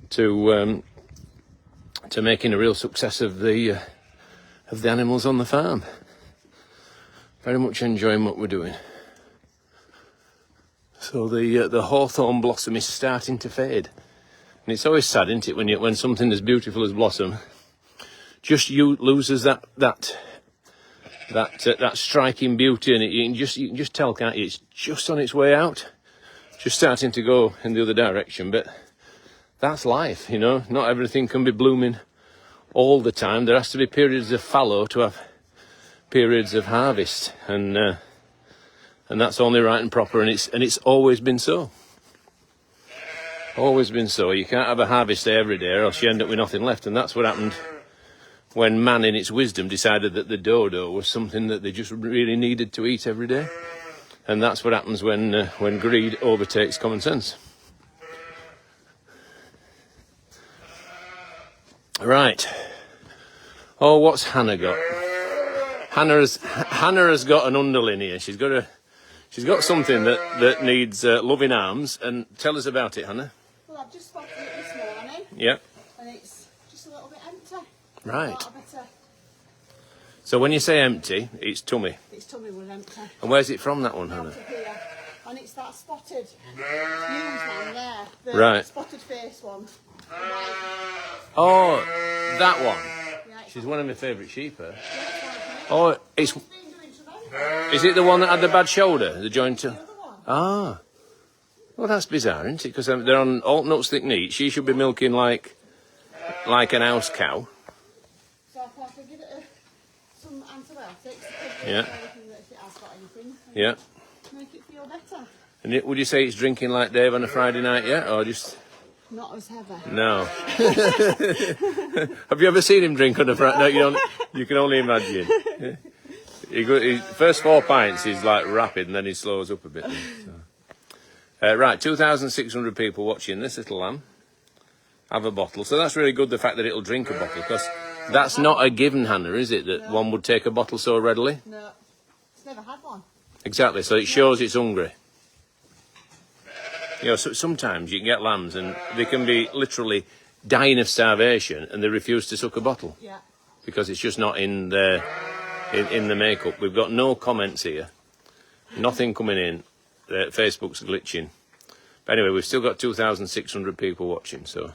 to making a real success of the animals on the farm. Very much enjoying what we're doing. So the hawthorn blossom is starting to fade, and it's always sad, isn't it, when something as beautiful as blossom just loses that striking beauty, and you can just tell, can't you? It's just on its way out, just starting to go in the other direction. But that's life, you know. Not everything can be blooming all the time. There has to be periods of fallow to have periods of harvest, and that's only right and proper, and it's always been so. Always been so. You can't have a harvest day every day, or else you end up with nothing left, and that's what happened when man in its wisdom decided that the dodo was something that they just really needed to eat every day. And that's what happens when greed overtakes common sense. Right. Oh, what's Hannah got? Hannah has got an underling here. She's got something that needs loving arms. And tell us about it, Hannah. Well, I've just spotted it this morning. Yeah. And it's just a little bit empty. Right. So when you say empty, it's tummy. Its tummy was empty. And where's it from, that one, Hannah? Out of here. And it's that spotted news one there. The Right. spotted face one. Oh, that one. Yeah, it's She's one of my favourite sheep. Her. yeah, Oh, it's been doing tremendous. is it the one that had the bad shoulder, the joint? The other one. Ah. Well, that's bizarre, isn't it? Because they're on alt nuts thick meat. She should be milking like an house cow. So I thought I'd give it some antibiotics. Yeah. Anything that if it has got anything. And Yeah. make it feel better. And would you say it's drinking like Dave on a Friday night yet, or just Not as heavy. no? Have you ever seen him drink on a Friday? No, you can only imagine. First 4 pints, he's like rapid, and then he slows up a bit. So. Right, 2,600 people watching this little lamb have a bottle. So that's really good, the fact that it'll drink a bottle, because that's not a given, Hannah, is it, that one would take a bottle so readily? No. It's never had one. Exactly, so it shows it's hungry. You know, so sometimes you can get lambs and they can be literally dying of starvation and they refuse to suck a bottle Yeah. because it's just not in the makeup. We've got no comments here, nothing coming in. Facebook's glitching. But anyway, we've still got 2,600 people watching. So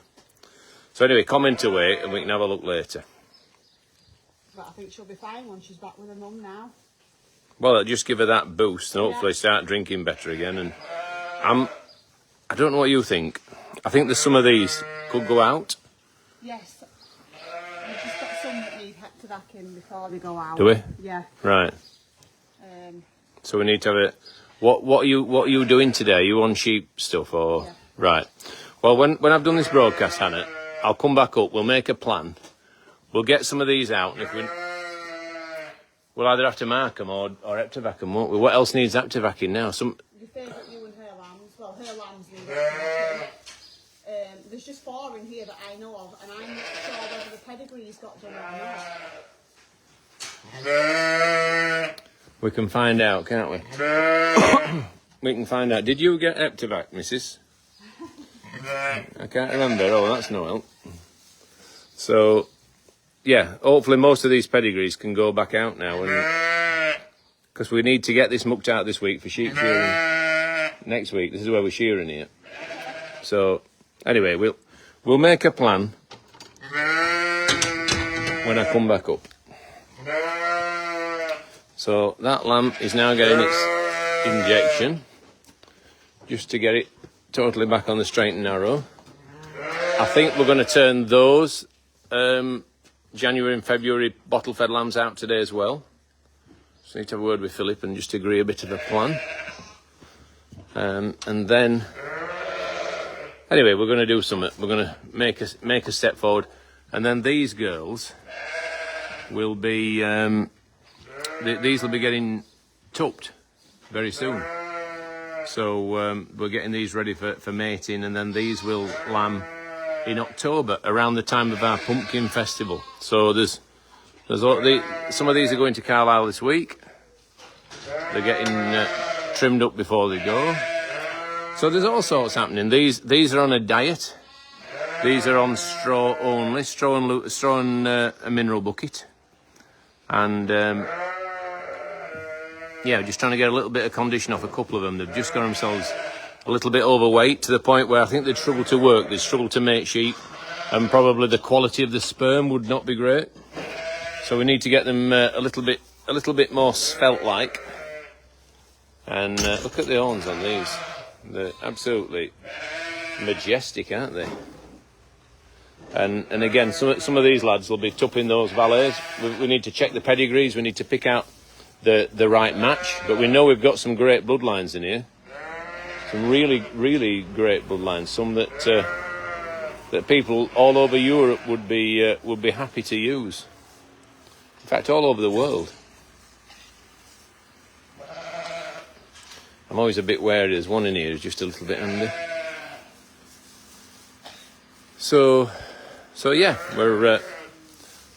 anyway, comment away and we can have a look later. But I think she'll be fine when she's back with her mum now. Well, it'll just give her that boost and hopefully start drinking better again. And I don't know what you think. I think there's some of these could go out. Yes. We've just got some that need Hectovac in before they go out. Do we? Yeah. Right. So we need to have it. What are you doing today? Are you on sheep stuff or? Yeah. Right. Well, when I've done this broadcast, Hannah, I'll come back up. We'll make a plan. We'll get some of these out, and if we'll either have to mark them or Hectovac them, won't we? What else needs Hectovacing now? Your favourite you and her lambs. Well, her lambs need Hectovac. There's just 4 in here that I know of, and I'm not sure whether the pedigree's got done or not. We can find out, can't we? We can find out. Did you get Hectovac, Mrs.? I can't remember. Oh, that's no help. So, yeah, hopefully most of these pedigrees can go back out now, and because we need to get this mucked out this week for sheep shearing next week. This is where we're shearing here. So, anyway, we'll make a plan when I come back up. So that lamb is now getting its injection, just to get it totally back on the straight and narrow. I think we're going to turn those January and February bottle-fed lambs out today as well. Just need to have a word with Philip and just agree a bit of a plan. And then, anyway, we're going to do something. We're going to make a step forward, and then these girls will be. These will be getting tucked very soon. So we're getting these ready for mating, and then these will lamb in October around the time of our pumpkin festival. So there's some of these are going to Carlisle this week. They're getting trimmed up before they go. So there's all sorts happening. These are on a diet. These are on straw only, straw and a mineral bucket. And yeah, just trying to get a little bit of condition off a couple of them. They've just got themselves a little bit overweight to the point where I think they'd struggle to work, they'd struggle to make sheep, and probably the quality of the sperm would not be great. So we need to get them a little bit more svelte-like. And look at the horns on these. They're absolutely majestic, aren't they? And again, some of these lads will be tupping those valets. We need to check the pedigrees. We need to pick out the right match. But we know we've got some great bloodlines in here. Some really, really great bloodlines. Some that people all over Europe would be happy to use. In fact, all over the world. I'm always a bit wary. There's one in here who's just a little bit handy. So yeah, we're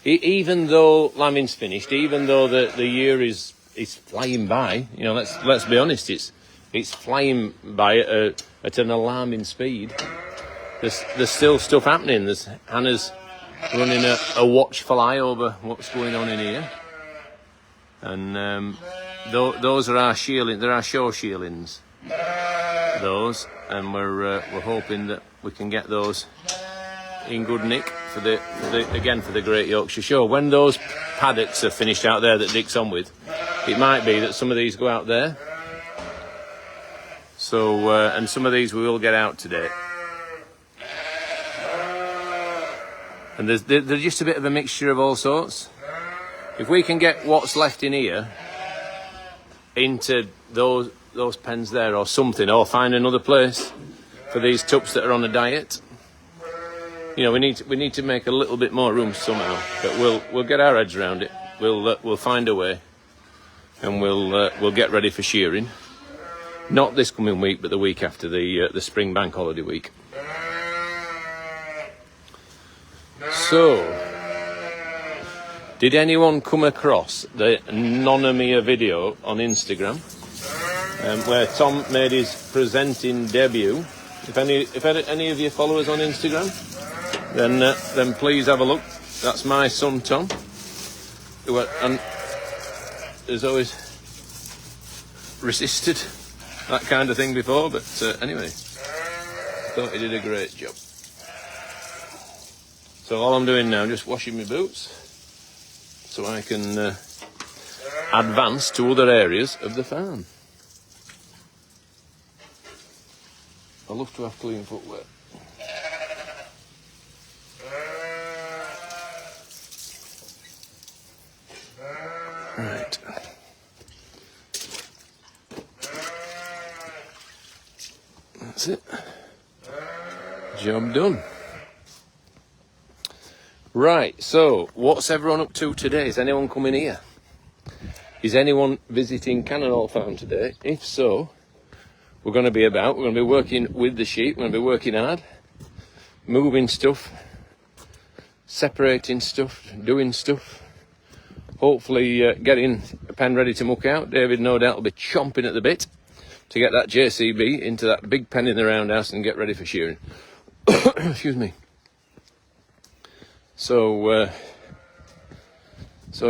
even though lambing's finished, even though the year is flying by, you know, let's be honest, it's flying by at an alarming speed. There's still stuff happening. There's Hannah's running a watchful eye over what's going on in here, and those are our shearlings. They're our show shearlings. Those, and we're hoping that we can get those in good nick for the Great Yorkshire Show. When those paddocks are finished out there that Dick's on with, it might be that some of these go out there. So and some of these we will get out today. And they're just a bit of a mixture of all sorts. If we can get what's left in here into those pens there or something, or find another place for these tups that are on a diet, you know, we need to make a little bit more room somehow. But we'll get our heads around it. We'll find a way, and we'll get ready for shearing. Not this coming week, but the week after, the spring bank holiday week. So, did anyone come across the Nonomia video on Instagram, where Tom made his presenting debut? If any of you follow us on Instagram, then please have a look. That's my son Tom, and has always resisted that kind of thing before, but anyway, thought he did a great job. So all I'm doing now, I'm just washing my boots so I can advance to other areas of the farm. I love to have clean footwear. Right. That's it. Job done. Right, so what's everyone up to today? Is anyone coming here? Is anyone visiting Cannonall Farm today? If so, we're going to be about. We're going to be working with the sheep. We're going to be working hard, moving stuff, separating stuff, doing stuff. Hopefully getting a pen ready to muck out. David, no doubt, will be chomping at the bit to get that JCB into that big pen in the roundhouse and get ready for shearing. Excuse me. So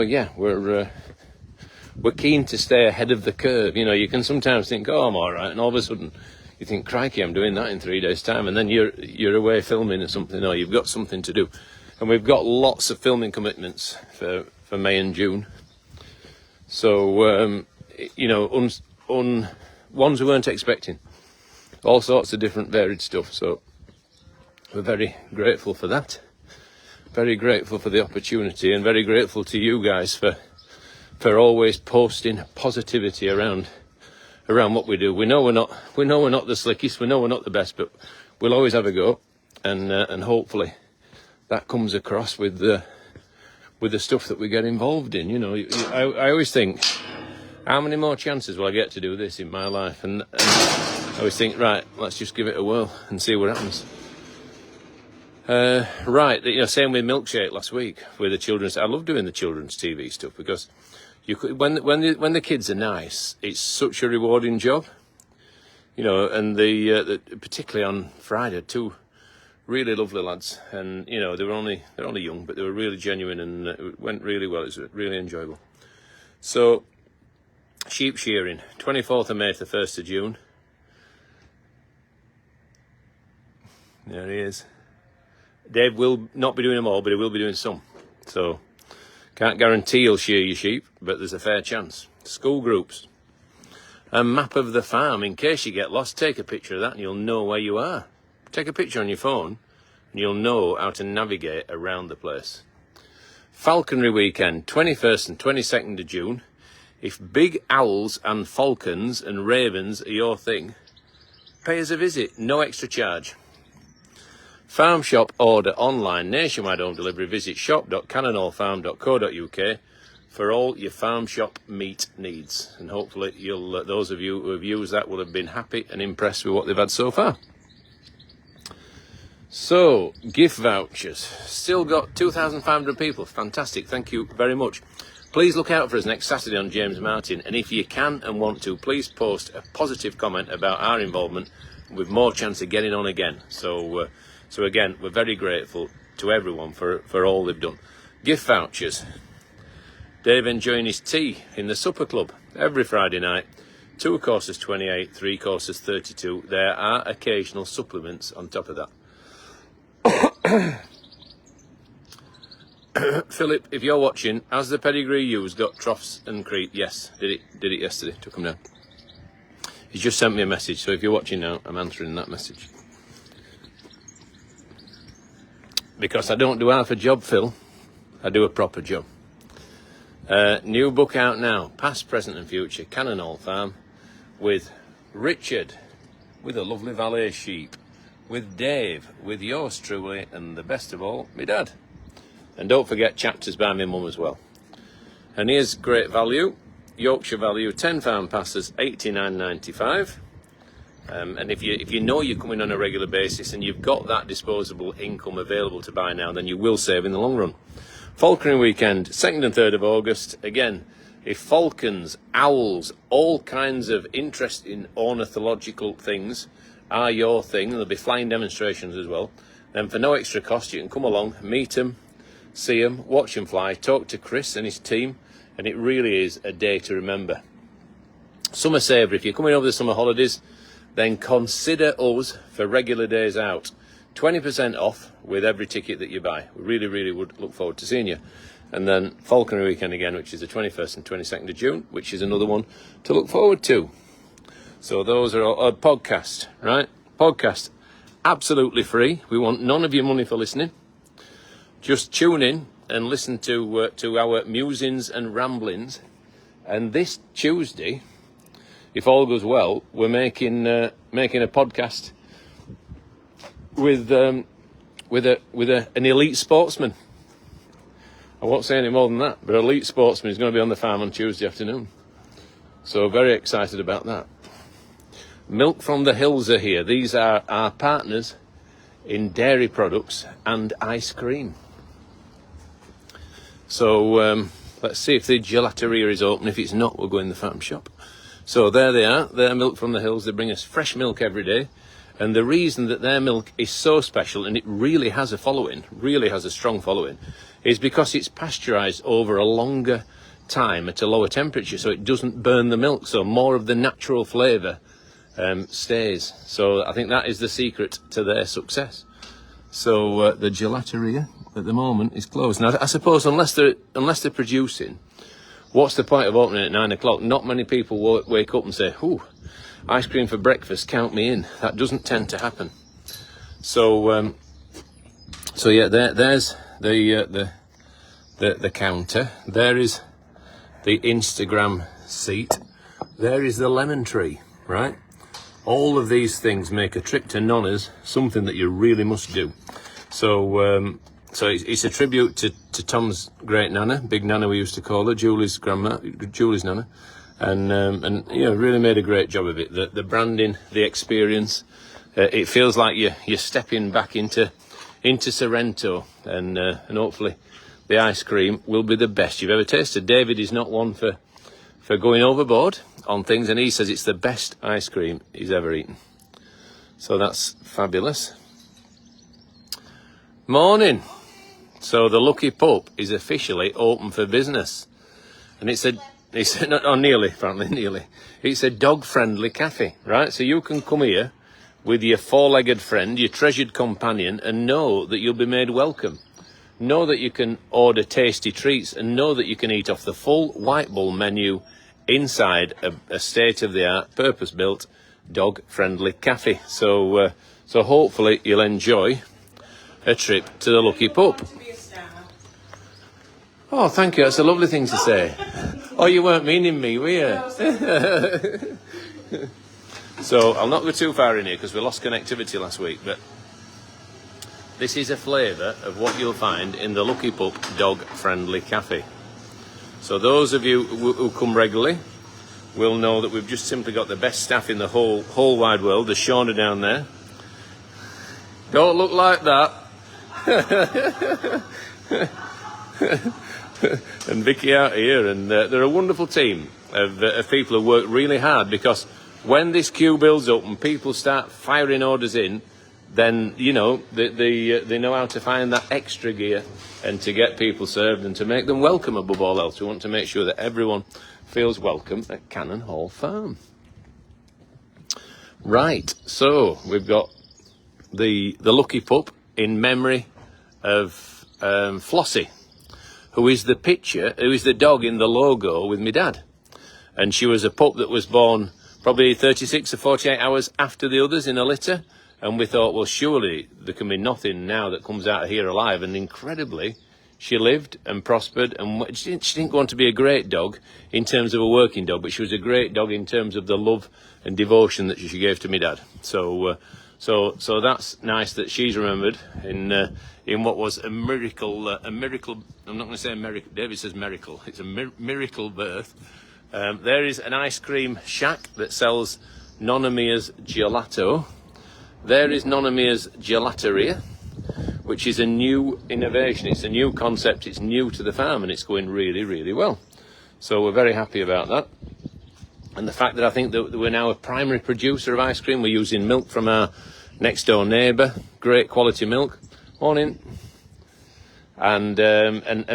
yeah, we're keen to stay ahead of the curve. You know, you can sometimes think, oh, I'm all right, and all of a sudden you think, crikey, I'm doing that in 3 days' time, and then you're away filming or something, or you've got something to do. And we've got lots of filming commitments for May and June. So you know, ones we weren't expecting, all sorts of different varied stuff. So we're very grateful for that. Very grateful for the opportunity, and very grateful to you guys for always posting positivity around what we do. We know we're not the slickest, we know we're not the best, but we'll always have a go, and hopefully that comes across with the stuff that we get involved in. You know, I always think, how many more chances will I get to do this in my life? And I always think, right, let's just give it a whirl and see what happens. Right, you know, same with Milkshake last week with the children's. I love doing the children's TV stuff because you could, when the kids are nice, it's such a rewarding job. you know, and particularly on Friday, two really lovely lads, and you know they're only young, but they were really genuine, and it went really well. It was really enjoyable. So, sheep shearing, 24th of May to 1st of June. There he is. Dave will not be doing them all, but he will be doing some. So, can't guarantee he'll shear your sheep, but there's a fair chance. School groups. A map of the farm. In case you get lost, take a picture of that and you'll know where you are. Take a picture on your phone and you'll know how to navigate around the place. Falconry weekend, 21st and 22nd of June. If big owls and falcons and ravens are your thing, pay us a visit, no extra charge. Farm shop order online, nationwide home delivery. Visit shop.cannonallfarm.co.uk for all your farm shop meat needs. And hopefully those of you who have used that will have been happy and impressed with what they've had so far. So, gift vouchers. Still got 2,500 people. Fantastic. Thank you very much. Please look out for us next Saturday on James Martin. And if you can and want to, please post a positive comment about our involvement with more chance of getting on again. So again, we're very grateful to everyone for all they've done. Gift vouchers. Dave enjoying his tea in the supper club every Friday night. 2 courses 28, 3 courses 32. There are occasional supplements on top of that. Philip, if you're watching, has the pedigree ewes got troughs and creep? Yes, did it yesterday, took them down. He's just sent me a message, so if you're watching now, I'm answering that message. Because I don't do half a job, Phil, I do a proper job. New book out now, Past, Present and Future, Cannon Hall Farm, with Richard, with a lovely valet sheep, with Dave, with yours truly, and the best of all, my dad. And don't forget chapters by my mum as well. And here's great value, Yorkshire value, 10 farm passes, $89.95. And if you know you're coming on a regular basis and you've got that disposable income available to buy now, then you will save in the long run. Falconry weekend, 2nd and 3rd of August. Again, if falcons, owls, all kinds of interesting ornithological things are your thing, and there'll be flying demonstrations as well, then for no extra cost you can come along, meet them, see them, watch them fly, talk to Chris and his team, and it really is a day to remember. Summer saver, if you're coming over the summer holidays, then consider us for regular days out. 20% off with every ticket that you buy. We really, really would look forward to seeing you. And then Falconry weekend again, which is the 21st and 22nd of June, which is another one to look forward to. So those are all podcast, right? Podcast, absolutely free. We want none of your money for listening. Just tune in and listen to our musings and ramblings. And this Tuesday, if all goes well, we're making a podcast with an elite sportsman. I won't say any more than that, but an elite sportsman is going to be on the farm on Tuesday afternoon. So very excited about that. Milk from the Hills are here. These are our partners in dairy products and ice cream. So let's see if the gelateria is open. If it's not, we'll go in the farm shop. So there they are. They're Milk from the Hills. They bring us fresh milk every day. And the reason that their milk is so special, and it really has a following, really has a strong following, is because it's pasteurised over a longer time at a lower temperature, so it doesn't burn the milk, so more of the natural flavour stays. So I think that is the secret to their success. So the gelateria at the moment is closed. Now I suppose unless they're producing, what's the point of opening at 9 o'clock? Not many people wake up and say, "Ooh, ice cream for breakfast, count me in." That doesn't tend to happen. So yeah, there's the counter. There is the Instagram seat. There is the lemon tree, right? All of these things make a trip to Nonna's something that you really must do. So it's a tribute to Tom's great nana, big nana we used to call her, Julie's nana. And you know, really made a great job of it. The branding, the experience, it feels like you're stepping back into Sorrento, and hopefully the ice cream will be the best you've ever tasted. David is not one for going overboard, on things, and he says it's the best ice cream he's ever eaten. So that's fabulous. Morning. So the Lucky Pup is officially open for business. And it's nearly, apparently, nearly. It's a dog-friendly cafe, right? So you can come here with your four-legged friend, your treasured companion, and know that you'll be made welcome. Know that you can order tasty treats, and know that you can eat off the full White Bull menu inside a state-of-the-art, purpose-built, dog-friendly cafe. So hopefully you'll enjoy a trip to the Lucky Pup. Oh, thank you. That's a lovely thing to say. Oh, you weren't meaning me, were you? So I'll not go too far in here because we lost connectivity last week, but this is a flavour of what you'll find in the Lucky Pup dog-friendly cafe. So those of you who come regularly will know that we've just simply got the best staff in the whole wide world. There's Shauna down there. Don't look like that. And Vicky out here, and they're a wonderful team of people who work really hard, because when this queue builds up and people start firing orders in, then they know how to find that extra gear and to get people served and to make them welcome above all else. We want to make sure that everyone feels welcome at Cannon Hall Farm. Right, so we've got the Lucky Pup in memory of Flossie, who is the dog in the logo with my dad. And she was a pup that was born probably 36 or 48 hours after the others in a litter. And we thought, well, surely there can be nothing now that comes out of here alive. And incredibly, she lived and prospered. And she didn't go on to be a great dog in terms of a working dog, but she was a great dog in terms of the love and devotion that she gave to my dad. So that's nice that she's remembered in what was a miracle. I'm not going to say miracle. David says miracle. It's a miracle birth. There is an ice cream shack that sells Nonna Mia's gelato. There is Nonna Mia's Gelateria, which is a new innovation. It's a new concept. It's new to the farm, and it's going really, really well. So we're very happy about that. And the fact that I think that we're now a primary producer of ice cream. We're using milk from our next door neighbour, great quality milk. Morning. And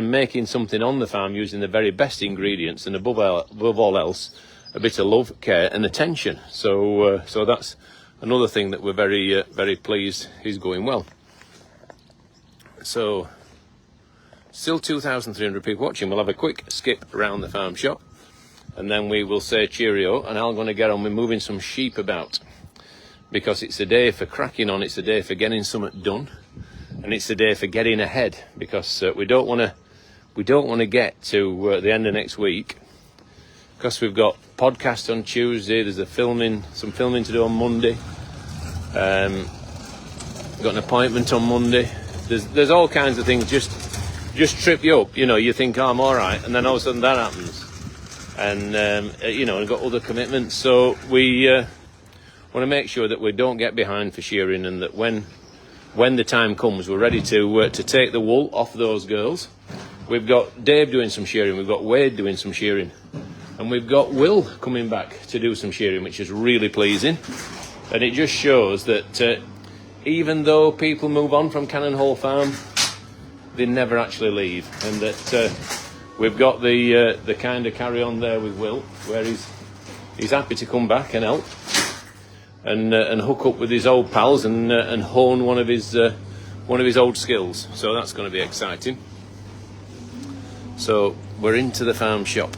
making something on the farm using the very best ingredients, and above all else, a bit of love, care, and attention. So that's another thing that we're very, very pleased is going well. So, still 2,300 people watching. We'll have a quick skip around the farm shop, and then we will say cheerio, and I'm going to get on with moving some sheep about, because it's a day for cracking on, it's a day for getting something done, and it's a day for getting ahead, because we don't want to get to the end of next week, because we've got podcast on Tuesday. There's some filming to do on Monday. We've got an appointment on Monday. There's all kinds of things just trip you up. You think, oh, I'm all right, and then all of a sudden that happens, and we've got other commitments. So we want to make sure that we don't get behind for shearing, and that when the time comes, we're ready to take the wool off those girls. We've got Dave doing some shearing. We've got Wade doing some shearing. And we've got Will coming back to do some shearing, which is really pleasing. And it just shows that even though people move on from Cannon Hall Farm, they never actually leave. And that we've got the kind of carry on there with Will, where he's happy to come back and help and hook up with his old pals and hone one of his old skills. So that's going to be exciting. So we're into the farm shop.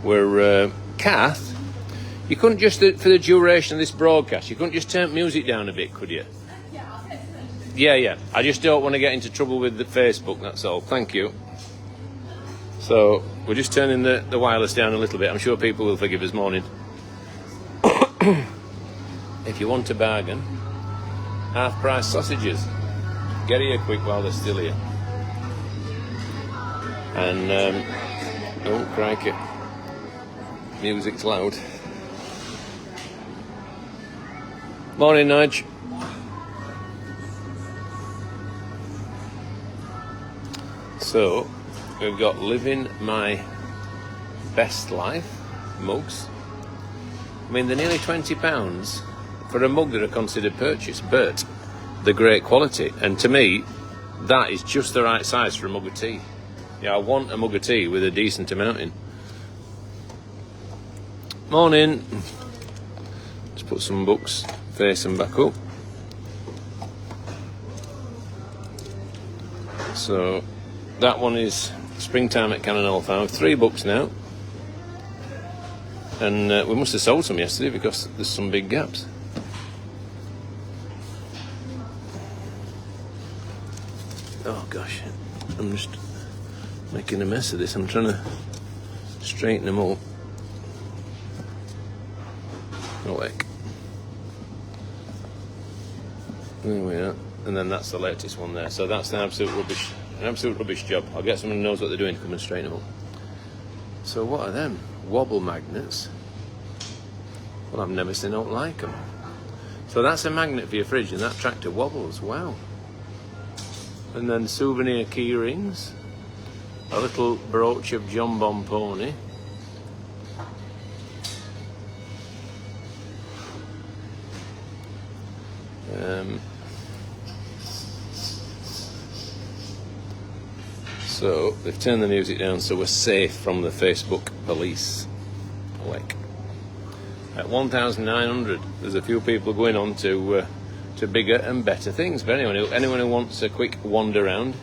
We're Kath, you couldn't just, for the duration of this broadcast, you couldn't just turn music down a bit, could you? Yeah. I just don't want to get into trouble with the Facebook, that's all. Thank you. So we're just turning the wireless down a little bit. I'm sure people will forgive us. Morning. If you want a bargain, half-price sausages. Get here quick while they're still here. And oh crikey, music's loud. Morning, Nudge. So we've got living my best life. mugs. I mean, they're nearly £20 for a mug that are considered purchase, but they're great quality. And to me, that is just the right size for a mug of tea. Yeah, I want a mug of tea with a decent amount in. Morning. Let's put some books, face them back up. So that one is Springtime at Cannon Hall Farm. 3 books now. And we must have sold some yesterday because there's some big gaps. Oh gosh, I'm just making a mess of this. I'm trying to straighten them up. Oh heck. There we are. And then that's the latest one there. So that's an absolute rubbish job. I'll get someone who knows what they're doing to come and straighten them up. So what are them? Wobble magnets. Well, I've never seen out like them. So that's a magnet for your fridge, and that tractor wobbles. Wow. And then souvenir key rings. A little brooch of John Bon Pony. So they've turned the music down so we're safe from the Facebook police. Like at 1,900, there's a few people going on to bigger and better things. But anyone who wants a quick wander around,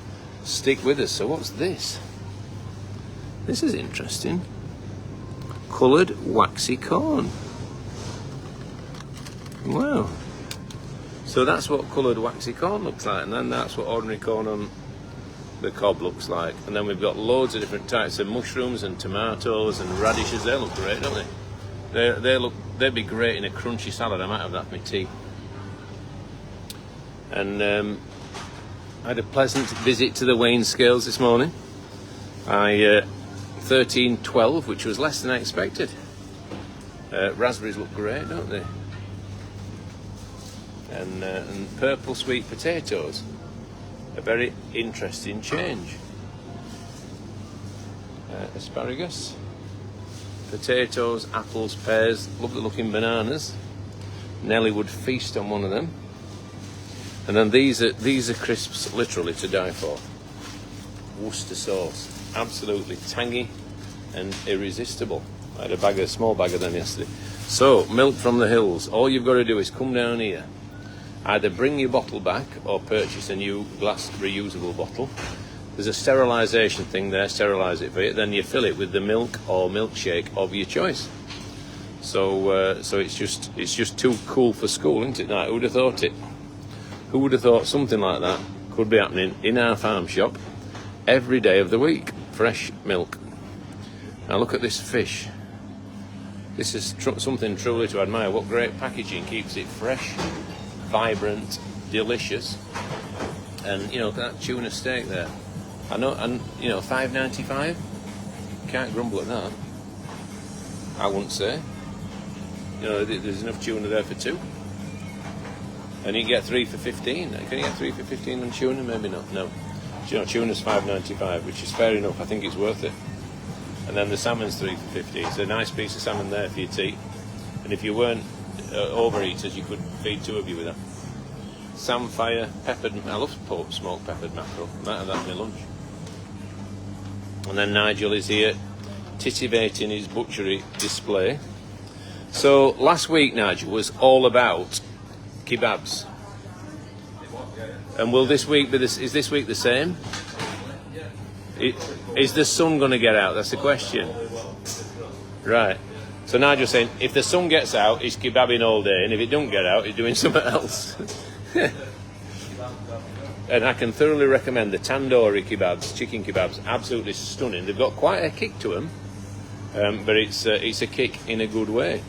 stick with us. So what's this? This is interesting. Coloured waxy corn. Wow. So that's what coloured waxy corn looks like, and then that's what ordinary corn on the cob looks like. And then we've got loads of different types of mushrooms and tomatoes and radishes. They look great, don't they? They'd be great in a crunchy salad. I might have that for my tea. And I had a pleasant visit to the weighing scales this morning. 13.12, which was less than I expected. Raspberries look great, don't they? And purple sweet potatoes. A very interesting change. Asparagus, potatoes, apples, pears, lovely looking bananas. Nelly would feast on one of them. And then these are crisps literally to die for. Worcester sauce, absolutely tangy and irresistible. I had a small bag of them yesterday. So, milk from the hills. All you've got to do is come down here. Either bring your bottle back or purchase a new glass reusable bottle. There's a sterilisation thing there, sterilise it for you. Then you fill it with the milk or milkshake of your choice. So it's just too cool for school, isn't it? Now, who would have thought it? Who would have thought something like that could be happening in our farm shop every day of the week? Fresh milk. Now look at this fish. This is something truly to admire. What great packaging, keeps it fresh, vibrant, delicious. And you know, that tuna steak there, I know, and you know, $5.95, can't grumble at that. I wouldn't say. You know, there's enough tuna there for 2, and you can get 3 for 15. Can you get 3 for 15 on tuna? Maybe not. No, you know, tuna's $5.95, which is fair enough. I think it's worth it. And then the salmon's 3 for 15. It's a nice piece of salmon there for your tea. And if you weren't overeaters, you could feed 2 of you with that. Samphire, peppered, I love smoked peppered mackerel. I might have that for my lunch. And then Nigel is here, titivating his butchery display. So last week, Nigel, was all about kebabs. And will this week be is this week the same? Is the sun going to get out? That's the question. Right. So Nigel's saying, if the sun gets out, he's kebabbing all day, and if it don't get out, he's doing something else. And I can thoroughly recommend the tandoori kebabs, chicken kebabs, absolutely stunning. They've got quite a kick to them, but it's a kick in a good way.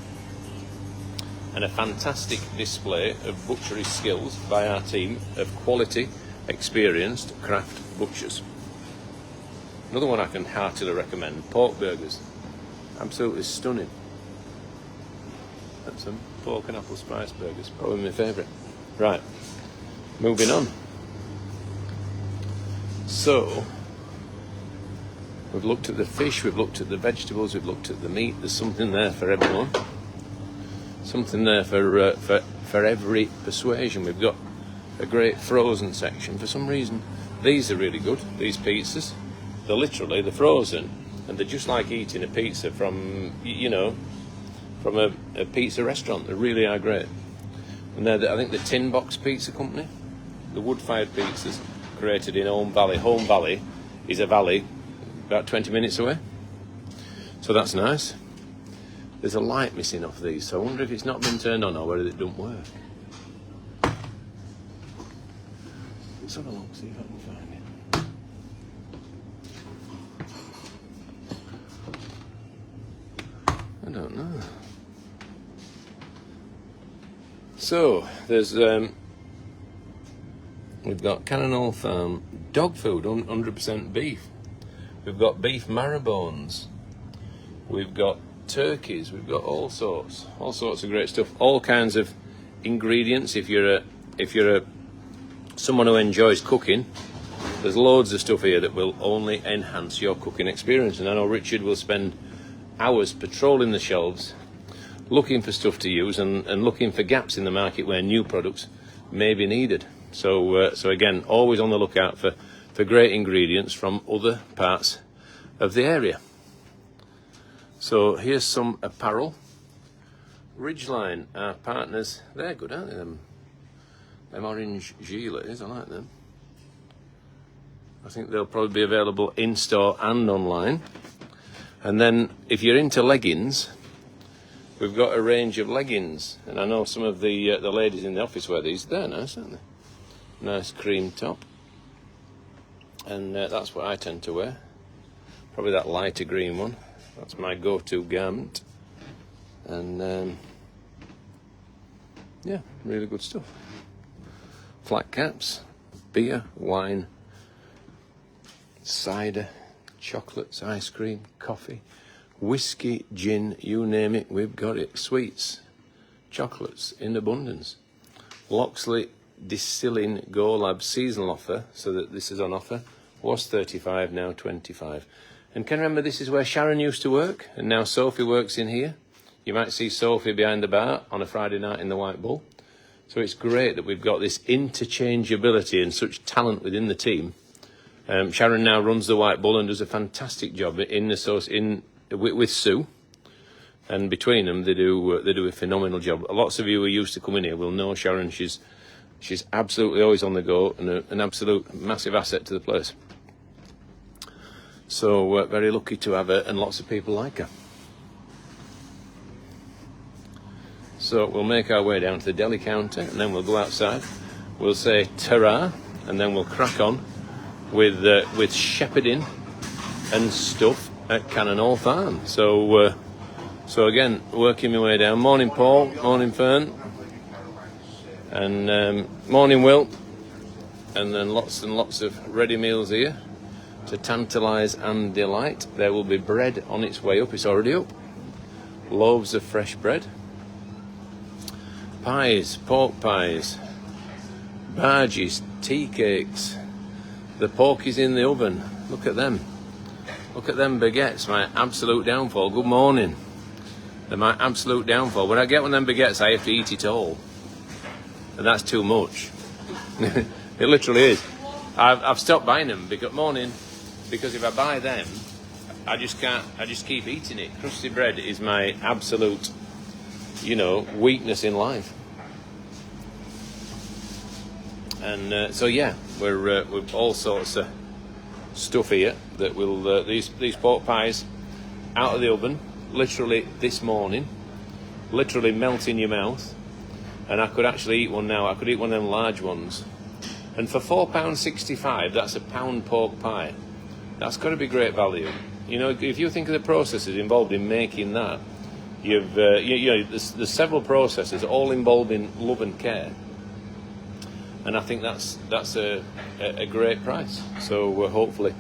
And a fantastic display of butchery skills by our team of quality, experienced craft butchers. Another one I can heartily recommend, pork burgers. Absolutely stunning. That's some pork and apple spice burgers, probably my favourite. Right, moving on. So, We've looked at the fish, we've looked at the vegetables, we've looked at the meat. There's something there for everyone. Something there for every persuasion. We've got a great frozen section. For some reason, these are really good, these pizzas. They're frozen. And they're just like eating a pizza from, from a pizza restaurant. They really are great. And they're, I think, the Tin Box Pizza Company. The wood-fired pizzas created in Home Valley. Home Valley is a valley about 20 minutes away. So that's nice. There's a light missing off these, so I wonder if it's not been turned on or whether it don't work. Let's have a look, see if I can find it. I don't know. So, there's, we've got Cannonall Farm dog food, 100% beef. We've got beef marrowbones. We've got turkeys. We've got all sorts of great stuff. All kinds of ingredients. If you're someone who enjoys cooking, there's loads of stuff here that will only enhance your cooking experience. And I know Richard will spend hours patrolling the shelves, looking for stuff to use and looking for gaps in the market where new products may be needed. So again, always on the lookout for great ingredients from other parts of the area. So here's some apparel. Ridgeline, our partners, they're good, aren't they? Them orange gilets, I like them. I think they'll probably be available in store and online. And then if you're into leggings, we've got a range of leggings, and I know some of the ladies in the office wear these. They're nice, aren't they? Nice cream top, and that's what I tend to wear. Probably that lighter green one. That's my go-to garment, and yeah, really good stuff. Flat caps, beer, wine, cider, chocolates, ice cream, coffee, whiskey, gin, you name it, we've got it. Sweets, chocolates in abundance. Loxley Distilling Go Lab seasonal offer, so that this is on offer, was 35, now 25. And can you remember this is where Sharon used to work, and now Sophie works in here. You might see Sophie behind the bar on a Friday night in the White Bull. So it's great that we've got this interchangeability and such talent within the team. Sharon now runs the White Bull and does a fantastic job with Sue, and between them they do a phenomenal job. Lots of you who are used to coming here will know Sharon. She's absolutely always on the go and an absolute massive asset to the place. So very lucky to have her, and lots of people like her. So we'll make our way down to the deli counter, and then we'll go outside. We'll say ta-ra, and then we'll crack on with shepherding and stuff at Cannonall Farm. So again, working my way down. Morning, Paul. Morning, Fern. And morning, Will. And then lots and lots of ready meals here to tantalise and delight. There will be bread on its way up. It's already up. Loaves of fresh bread. Pies, pork pies, barges, tea cakes. The pork is in the oven. Look at them. Look at them baguettes. My absolute downfall. Good morning. They're my absolute downfall. When I get one of them baguettes, I have to eat it all. And that's too much. It literally is. I've stopped buying them because if I buy them, I just keep eating it. Crusty bread is my absolute, weakness in life. And so yeah, we're all sorts of stuff here that will these pork pies out of the oven literally this morning, literally melt in your mouth. And I could actually eat one now. I could eat one of them large ones. And for £4.65, that's a pound pork pie. That's got to be great value. If you think of the processes involved in making that, there's several processes all involving love and care. And I think that's a great price. So hopefully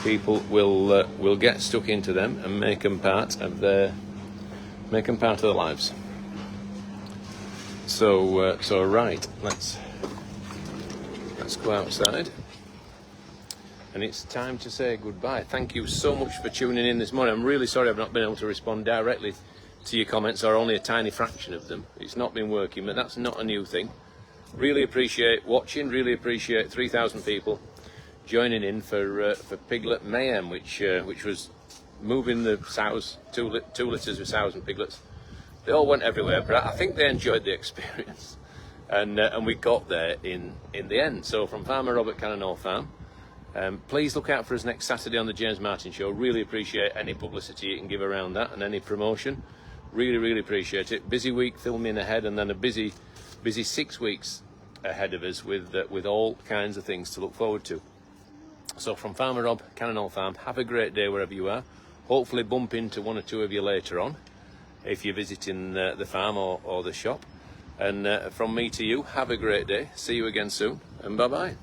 people will get stuck into them and make them part of their lives. So right, let's go outside. and it's time to say goodbye. Thank you so much for tuning in this morning. I'm really sorry I've not been able to respond directly to your comments, or only a tiny fraction of them. It's not been working, but that's not a new thing. Really appreciate watching, really appreciate 3,000 people joining in for Piglet Mayhem, which was moving the sows, 2 litres of sows and piglets. They all went everywhere, but I think they enjoyed the experience, and we got there in the end. So from Farmer Robert Cannonall Farm, please look out for us next Saturday on the James Martin Show. Really appreciate any publicity you can give around that and any promotion. Really appreciate it. Busy week filming ahead, and then a busy 6 weeks ahead of us with all kinds of things to look forward to. So from Farmer Rob, Cannonall Farm, have a great day wherever you are. Hopefully bump into 1 or 2 of you later on if you're visiting the farm or the shop. And from me to you, have a great day. See you again soon, and bye-bye.